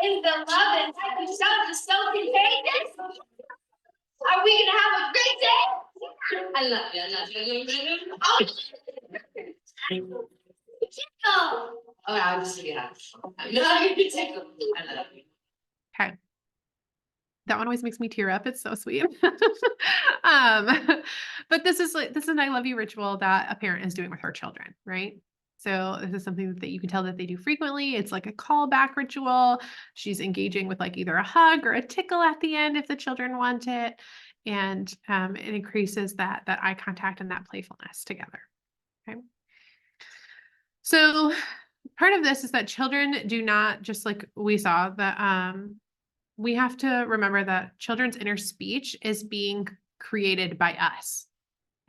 Is the love and type we show just so contagious? Are we gonna have a great day? I love you. I love you. Oh, I was yeah. I love you. I love you. Okay. That one always makes me tear up. It's so sweet. But this is an I love you ritual that a parent is doing with her children, right? So this is something that you can tell that they do frequently. It's like a callback ritual. She's engaging with like either a hug or a tickle at the end if the children want it. And it increases that eye contact and that playfulness together. Okay. So part of this is that children do not, just like we saw, that we have to remember that children's inner speech is being created by us.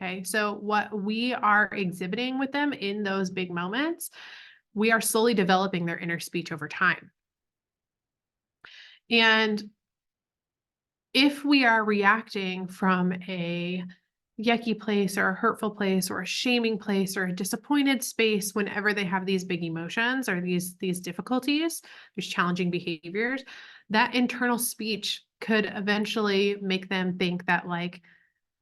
Okay. So what we are exhibiting with them in those big moments, we are slowly developing their inner speech over time. And if we are reacting from a yucky place or a hurtful place or a shaming place or a disappointed space whenever they have these big emotions or these difficulties, these challenging behaviors, that internal speech could eventually make them think that like,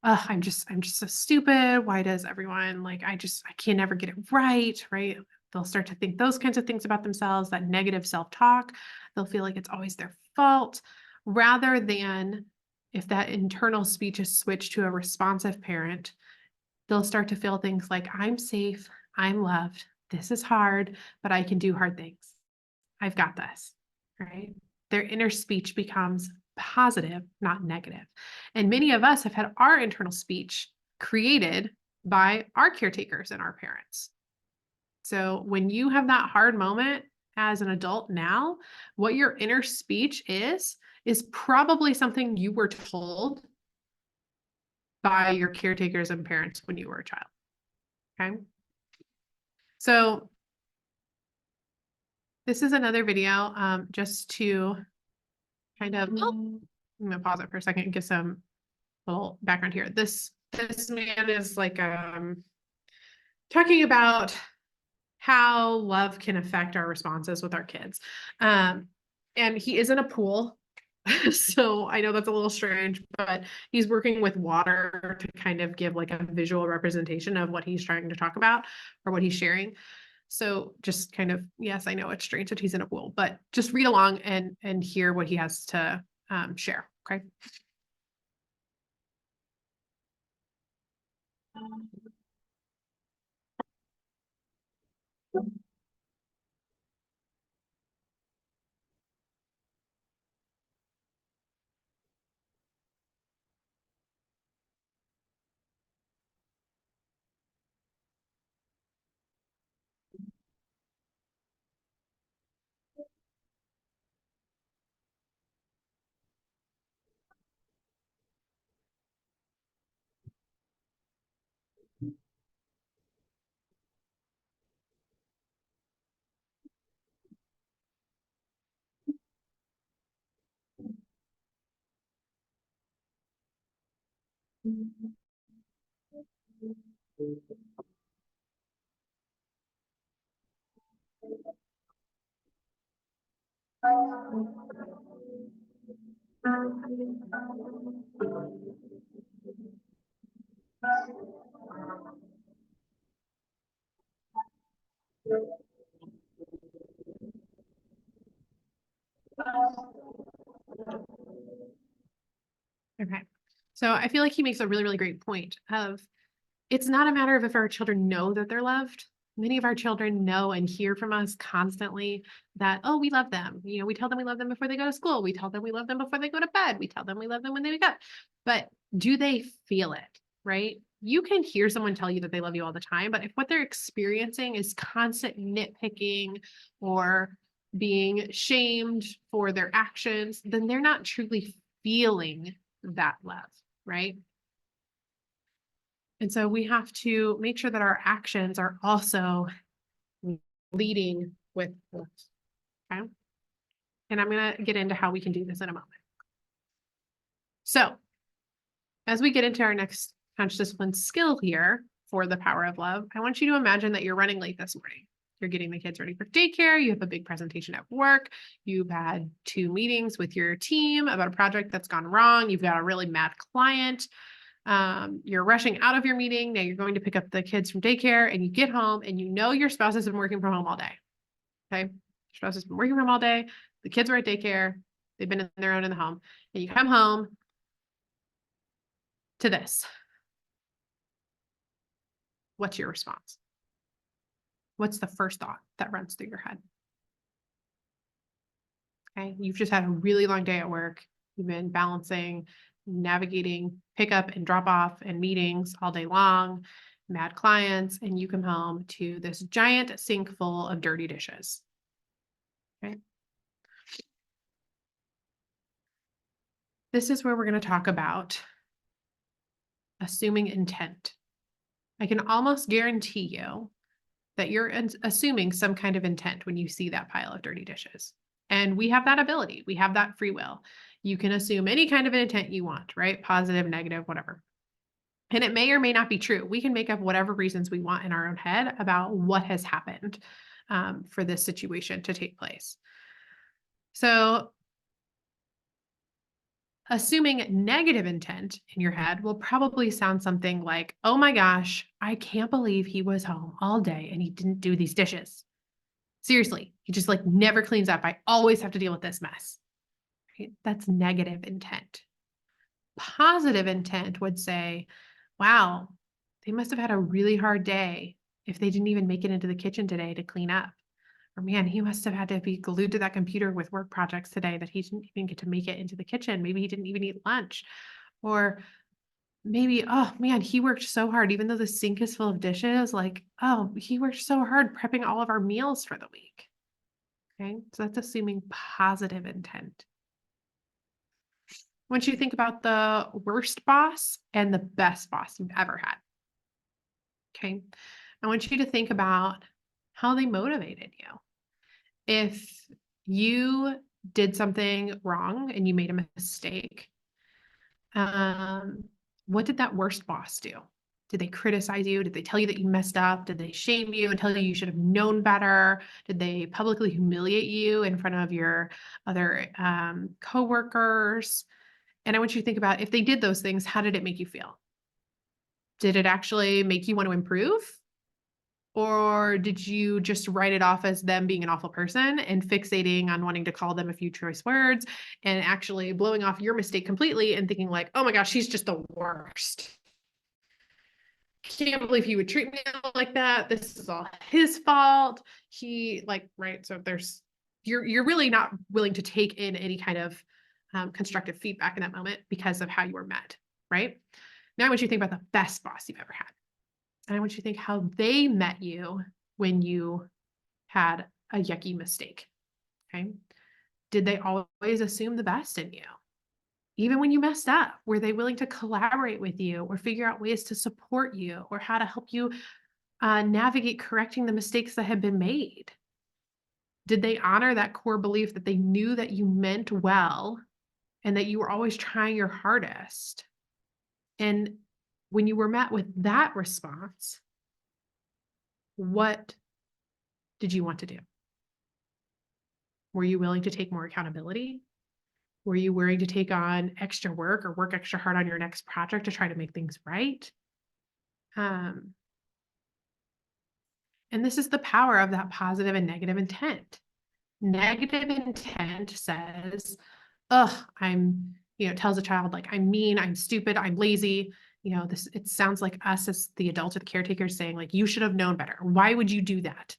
oh, I'm just so stupid. Why does everyone like, I can never get it right. Right. They'll start to think those kinds of things about themselves, that negative self-talk. They'll feel like it's always their fault, rather than if that internal speech is switched to a responsive parent, they'll start to feel things like, I'm safe, I'm loved, this is hard, but I can do hard things. I've got this, right? Their inner speech becomes positive, not negative. And many of us have had our internal speech created by our caretakers and our parents. So when you have that hard moment as an adult now, what your inner speech is probably something you were told by your caretakers and parents when you were a child. Okay. So this is another video, just to kind of, I'm gonna pause it for a second and give some little background here. This man is like, talking about how love can affect our responses with our kids. And he is in a pool. So I know that's a little strange, but he's working with water to kind of give like a visual representation of what he's trying to talk about or what he's sharing. So just kind of, yes, I know it's strange that he's in a pool, but just read along and hear what he has to share. Okay. Okay. So I feel like he makes a really, really great point of it's not a matter of if our children know that they're loved. Many of our children know and hear from us constantly that, oh, we love them. You know, we tell them we love them before they go to school. We tell them we love them before they go to bed. We tell them we love them when they wake up. But do they feel it? Right? You can hear someone tell you that they love you all the time, but if what they're experiencing is constant nitpicking or being shamed for their actions, then they're not truly feeling that love, right? And so we have to make sure that our actions are also leading with love. Okay. And I'm going to get into how we can do this in a moment. So as we get into our next conscious discipline skill here for the power of love, I want you to imagine that you're running late this morning. You're getting the kids ready for daycare. You have a big presentation at work. You've had 2 meetings with your team about a project that's gone wrong. You've got a really mad client. You're rushing out of your meeting. Now you're going to pick up the kids from daycare and you get home and you know your spouse has been working from home all day. Okay. Your spouse has been working from home all day. The kids were at daycare. They've been in their own in the home. And you come home to this. What's your response? What's the first thought that runs through your head? Okay. You've just had a really long day at work. You've been balancing, navigating pickup and drop off and meetings all day long, mad clients, and you come home to this giant sink full of dirty dishes. Okay. This is where we're going to talk about assuming intent. I can almost guarantee you that you're assuming some kind of intent when you see that pile of dirty dishes. And we have that ability. We have that free will. You can assume any kind of an intent you want, right? Positive, negative, whatever. And it may or may not be true. We can make up whatever reasons we want in our own head about what has happened for this situation to take place. So assuming negative intent in your head will probably sound something like, oh my gosh, I can't believe he was home all day and he didn't do these dishes. Seriously, he just like never cleans up. I always have to deal with this mess. Right? That's negative intent. Positive intent would say, wow, they must have had a really hard day if they didn't even make it into the kitchen today to clean up. Or man, he must have had to be glued to that computer with work projects today that he didn't even get to make it into the kitchen. Maybe he didn't even eat lunch. Or maybe, oh man, he worked so hard, even though the sink is full of dishes, like, oh, he worked so hard prepping all of our meals for the week. Okay, so that's assuming positive intent. I want you to think about the worst boss and the best boss you've ever had. Okay, I want you to think about how they motivated you. If you did something wrong and you made a mistake, what did that worst boss do? Did they criticize you? Did they tell you that you messed up? Did they shame you and tell you you should have known better? Did they publicly humiliate you in front of your other coworkers? And I want you to think about if they did those things, how did it make you feel? Did it actually make you want to improve? Or did you just write it off as them being an awful person and fixating on wanting to call them a few choice words and actually blowing off your mistake completely and thinking like, oh my gosh, he's just the worst. Can't believe he would treat me like that. This is all his fault. He like, right. So there's, you're really not willing to take in any kind of constructive feedback in that moment because of how you were met. Right. Now I want you to think about the best boss you've ever had. And I want you to think how they met you when you had a yucky mistake. Okay. Did they always assume the best in you? Even when you messed up, were they willing to collaborate with you or figure out ways to support you or how to help you navigate correcting the mistakes that had been made? Did they honor that core belief that they knew that you meant well and that you were always trying your hardest? And when you were met with that response, what did you want to do? Were you willing to take more accountability? Were you willing to take on extra work or work extra hard on your next project to try to make things right? And this is the power of that positive and negative intent. Negative intent says, "Ugh, I'm," tells a child like, "I'm mean, I'm stupid, I'm lazy." It sounds like us as the adults or the caretakers saying like, "You should have known better. Why would you do that?"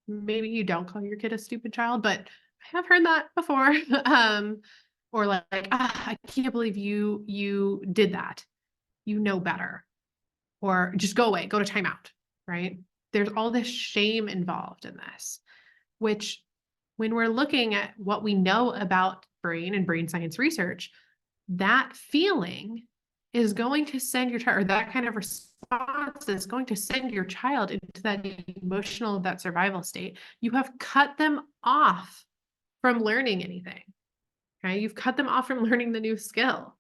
Maybe you don't call your kid a stupid child, but I have heard that before. Or like, "I can't believe you did that. You know better." Or just go away, go to timeout, right? There's all this shame involved in this, which when we're looking at what we know about brain and brain science research, that feeling is going to send your child, or that kind of response is going to send your child into that emotional, that survival state. You have cut them off from learning anything, right? You've cut them off from learning the new skill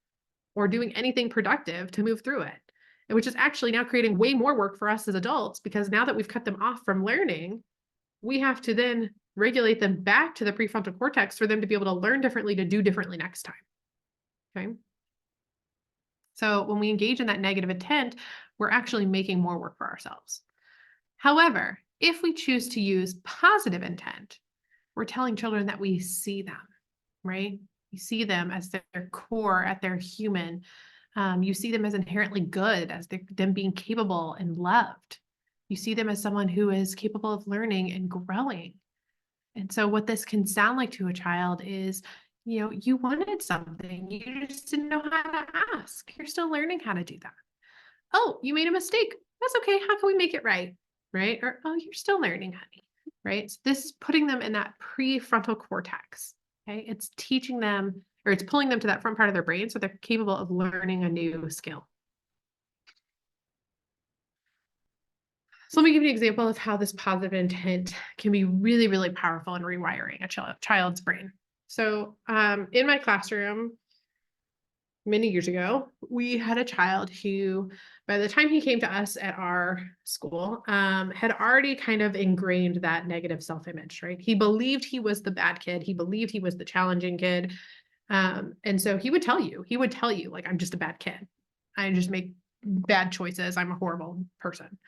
or doing anything productive to move through it, which is actually now creating way more work for us as adults, because now that we've cut them off from learning, we have to then regulate them back to the prefrontal cortex for them to be able to learn differently, to do differently next time. Okay. So when we engage in that negative intent, we're actually making more work for ourselves. However, if we choose to use positive intent, we're telling children that we see them, right? You see them as their core, at their human. You see them as inherently good, as them being capable and loved. You see them as someone who is capable of learning and growing. And so what this can sound like to a child is, you wanted something, you just didn't know how to ask. You're still learning how to do that. Oh, you made a mistake. That's okay. How can we make it right? Right? Or, oh, you're still learning, honey. Right? So this is putting them in that prefrontal cortex. Okay. It's teaching them, or it's pulling them to that front part of their brain so they're capable of learning a new skill. So let me give you an example of how this positive intent can be really, really powerful in rewiring a child's brain. So in my classroom many years ago, we had a child who, by the time he came to us at our school, had already kind of ingrained that negative self-image, right? He believed he was the bad kid. He believed he was the challenging kid. And so he would tell you, like, "I'm just a bad kid. I just make bad choices. I'm a horrible person."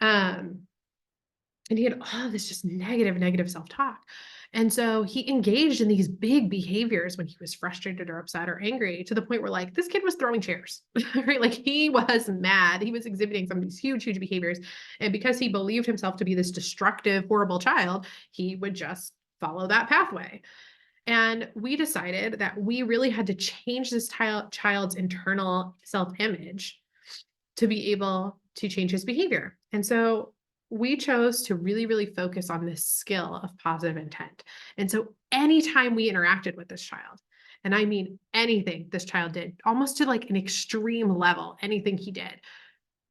And he had all this just negative self-talk. And so he engaged in these big behaviors when he was frustrated or upset or angry, to the point where like this kid was throwing chairs, right? Like he was mad. He was exhibiting some of these huge, huge behaviors. And because he believed himself to be this destructive, horrible child, he would just follow that pathway. And we decided that we really had to change this child's internal self-image to be able to change his behavior. And so we chose to really, really focus on this skill of positive intent. And so anytime we interacted with this child, and I mean anything this child did, almost to like an extreme level, anything he did,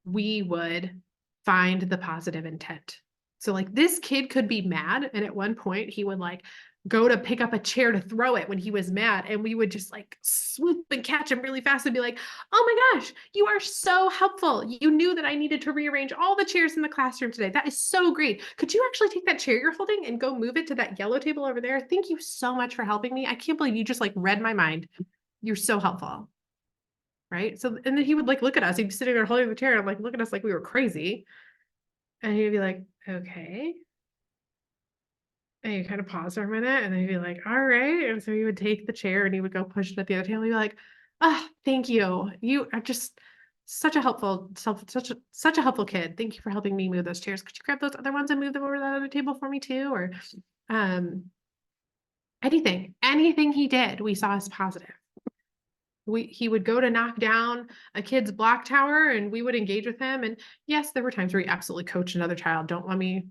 we would find the positive intent. So like this kid could be mad, and at one point he would like go to pick up a chair to throw it when he was mad, and we would just like swoop and catch him really fast and be like, "Oh my gosh, you are so helpful. You knew that I needed to rearrange all the chairs in the classroom today. That is so great. Could you actually take that chair you're holding and go move it to that yellow table over there? Thank you so much for helping me. I can't believe you just like read my mind. You're so helpful." Right? So, and then he would like look at us. He'd be sitting there holding the chair and like look at us like we were crazy. And he'd be like, "Okay." And you kind of pause for a minute, and then he'd be like, "All right." And so he would take the chair and he would go push it at the other table. He'd be like, "Ah, thank you. You are just such a helpful, such a helpful kid. Thank you for helping me move those chairs. Could you grab those other ones and move them over to that other table for me too?" Or anything he did, we saw as positive. He would go to knock down a kid's block tower, and we would engage with him. And yes, there were times where he absolutely coached another child. Don't let me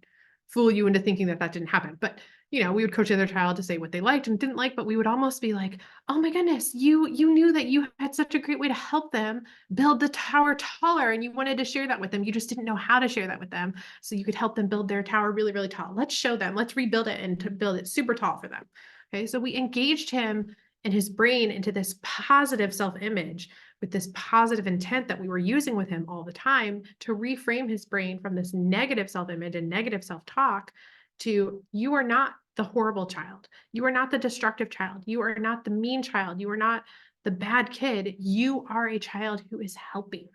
fool you into thinking that didn't happen. But we would coach the other child to say what they liked and didn't like, but we would almost be like, "Oh my goodness, you knew that you had such a great way to help them build the tower taller, and you wanted to share that with them. You just didn't know how to share that with them. So you could help them build their tower really, really tall. Let's show them. Let's rebuild it and to build it super tall for them." Okay, so we engaged him and his brain into this positive self-image with this positive intent that we were using with him all the time to reframe his brain from this negative self-image and negative self-talk to, "You are not the horrible child. You are not the destructive child. You are not the mean child. You are not the bad kid. You are a child who is helping."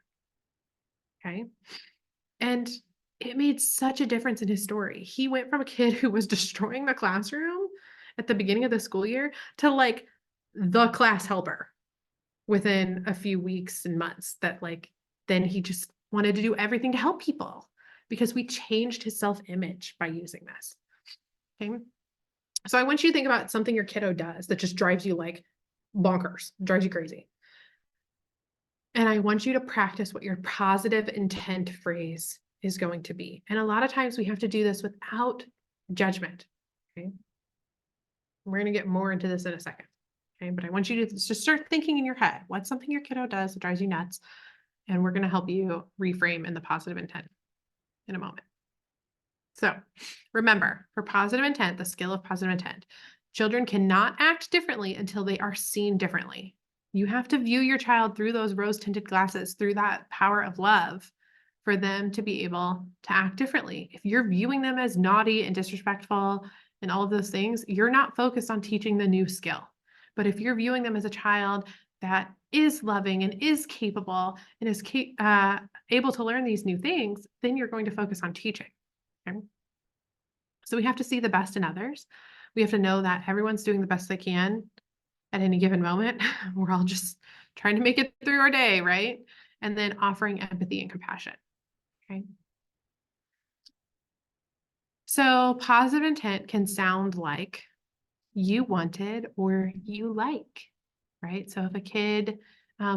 Okay. And it made such a difference in his story. He went from a kid who was destroying the classroom at the beginning of the school year to like the class helper within a few weeks and months, that like then he just wanted to do everything to help people because we changed his self-image by using this. Okay. So I want you to think about something your kiddo does that just drives you like bonkers, drives you crazy. And I want you to practice what your positive intent phrase is going to be. And a lot of times we have to do this without judgment. Okay. We're going to get more into this in a second. Okay. But I want you to just start thinking in your head, what's something your kiddo does that drives you nuts? And we're going to help you reframe in the positive intent in a moment. So remember, for positive intent, the skill of positive intent, children cannot act differently until they are seen differently. You have to view your child through those rose-tinted glasses, through that power of love, for them to be able to act differently. If you're viewing them as naughty and disrespectful and all of those things, you're not focused on teaching the new skill. But if you're viewing them as a child that is loving and is capable and is able to learn these new things, then you're going to focus on teaching. Okay? So we have to see the best in others. We have to know that everyone's doing the best they can at any given moment. We're all just trying to make it through our day, right? And then offering empathy and compassion. Okay. So positive intent can sound like you wanted or you like, right? So if a kid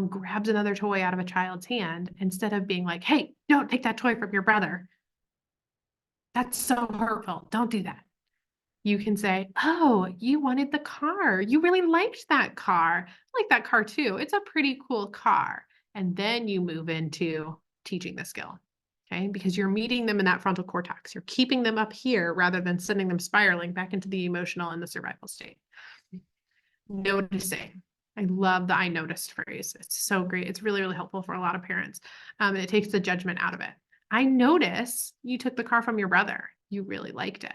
grabs another toy out of a child's hand, instead of being like, hey, don't take that toy from your brother, that's so hurtful, don't do that. You can say, oh, you wanted the car. You really liked that car. I like that car too. It's a pretty cool car. And then you move into teaching the skill, okay? Because you're meeting them in that frontal cortex. You're keeping them up here rather than sending them spiraling back into the emotional and the survival state. Noticing. I love the I noticed phrase. It's so great. It's really, really helpful for a lot of parents. It takes the judgment out of it. I notice you took the car from your brother. You really liked it.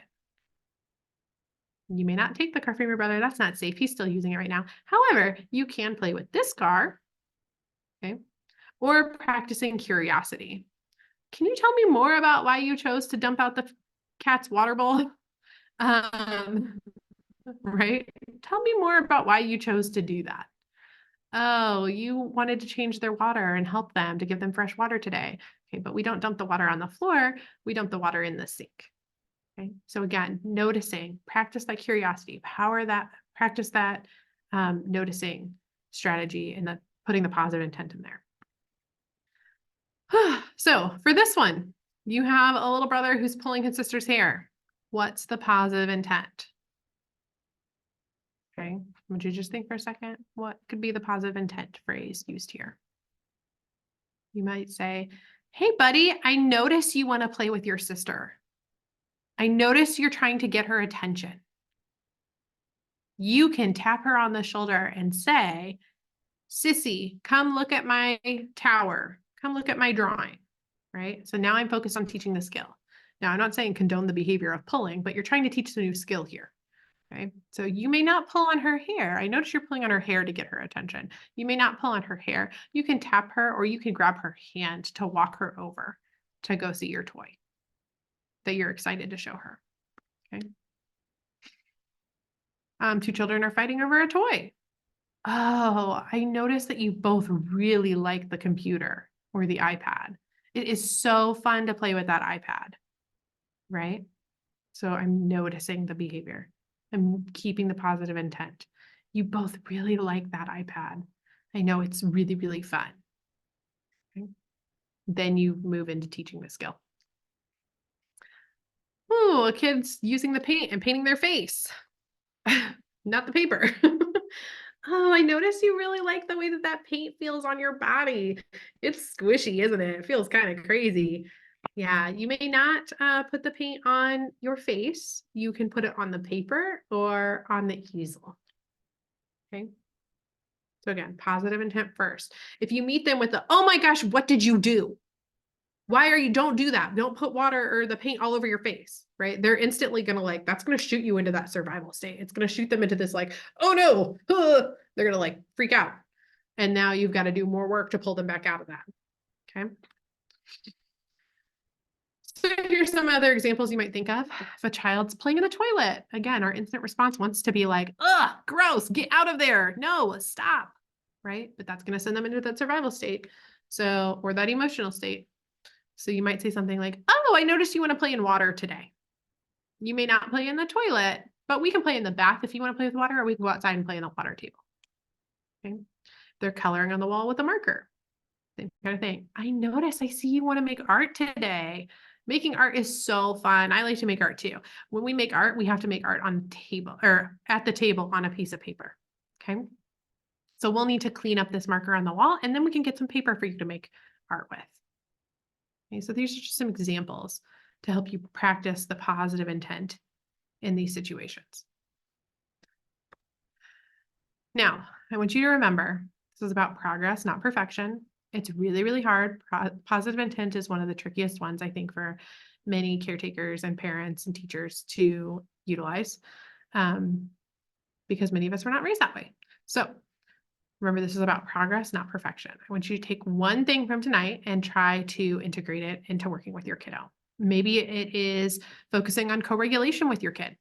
You may not take the car from your brother. That's not safe. He's still using it right now. However, you can play with this car. Okay. Or practicing curiosity. Can you tell me more about why you chose to dump out the cat's water bowl? Right? Tell me more about why you chose to do that. Oh, you wanted to change their water and help them to give them fresh water today. Okay, but we don't dump the water on the floor. We dump the water in the sink. Okay, so again, noticing, practice that curiosity, practice that noticing strategy, and putting the positive intent in there. So for this one, you have a little brother who's pulling his sister's hair. What's the positive intent? Okay, would you just think for a second? What could be the positive intent phrase used here? You might say, hey, buddy, I notice you want to play with your sister. I notice you're trying to get her attention. You can tap her on the shoulder and say, Sissy, come look at my tower. Come look at my drawing, right? So now I'm focused on teaching the skill. Now, I'm not saying condone the behavior of pulling, but you're trying to teach the new skill here, okay? So you may not pull on her hair. I notice you're pulling on her hair to get her attention. You may not pull on her hair. You can tap her or you can grab her hand to walk her over to go see your toy that you're excited to show her, okay? Two children are fighting over a toy. Oh, I noticed that you both really like the computer or the iPad. It is so fun to play with that iPad, right? So I'm noticing the behavior. I'm keeping the positive intent. You both really like that iPad. I know it's really, really fun. Okay. Then you move into teaching the skill. Oh, a kid's using the paint and painting their face, not the paper. Oh, I noticed you really like the way that paint feels on your body. It's squishy, isn't it? It feels kind of crazy. Yeah, you may not put the paint on your face. You can put it on the paper or on the easel. Okay. So again, positive intent first. If you meet them with the, oh my gosh, what did you do? Why don't do that. Don't put water or the paint all over your face, right? They're instantly going to that's going to shoot you into that survival state. It's going to shoot them into this oh no, they're going to freak out. And now you've got to do more work to pull them back out of that. Okay. So here's some other examples you might think of. If a child's playing in the toilet, again, our instant response wants to be like, ugh, gross, get out of there. No, stop. Right? But that's going to send them into that survival state. So, or that emotional state. So you might say something like, oh, I noticed you want to play in water today. You may not play in the toilet, but we can play in the bath if you want to play with water, or we can go outside and play in the water table. Okay. They're coloring on the wall with a marker. Same kind of thing. I notice, I see you want to make art today. Making art is so fun. I like to make art too. When we make art, we have to make art on table or at the table on a piece of paper. Okay. So we'll need to clean up this marker on the wall, and then we can get some paper for you to make art with. Okay, so these are just some examples to help you practice the positive intent in these situations. Now, I want you to remember, this is about progress, not perfection. It's really, really hard. Positive intent is one of the trickiest ones, I think, for many caretakers and parents and teachers to utilize, because many of us were not raised that way. So remember, this is about progress, not perfection. I want you to take one thing from tonight and try to integrate it into working with your kiddo. Maybe it is focusing on co-regulation with your kid,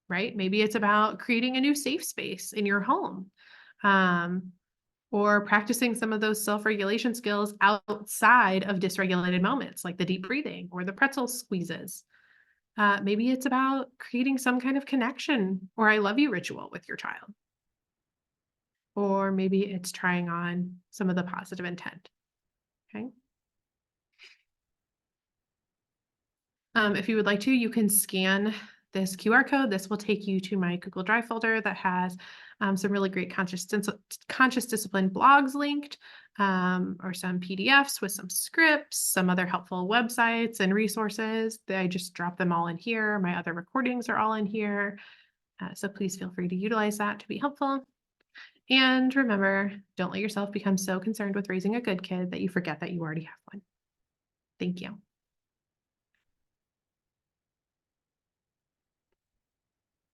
right? Maybe it's about creating a new safe space in your home, or practicing some of those self-regulation skills outside of dysregulated moments, like the deep breathing or the pretzel squeezes. Maybe it's about creating some kind of connection or I love you ritual with your child. Or maybe it's trying on some of the positive intent. Okay. If you would like to, you can scan this QR code. This will take you to my Google Drive folder that has some really great conscious discipline blogs linked, or some PDFs with some scripts, some other helpful websites and resources. I just drop them all in here. My other recordings are all in here. So please feel free to utilize that to be helpful. And remember, don't let yourself become so concerned with raising a good kid that you forget that you already have one. Thank you.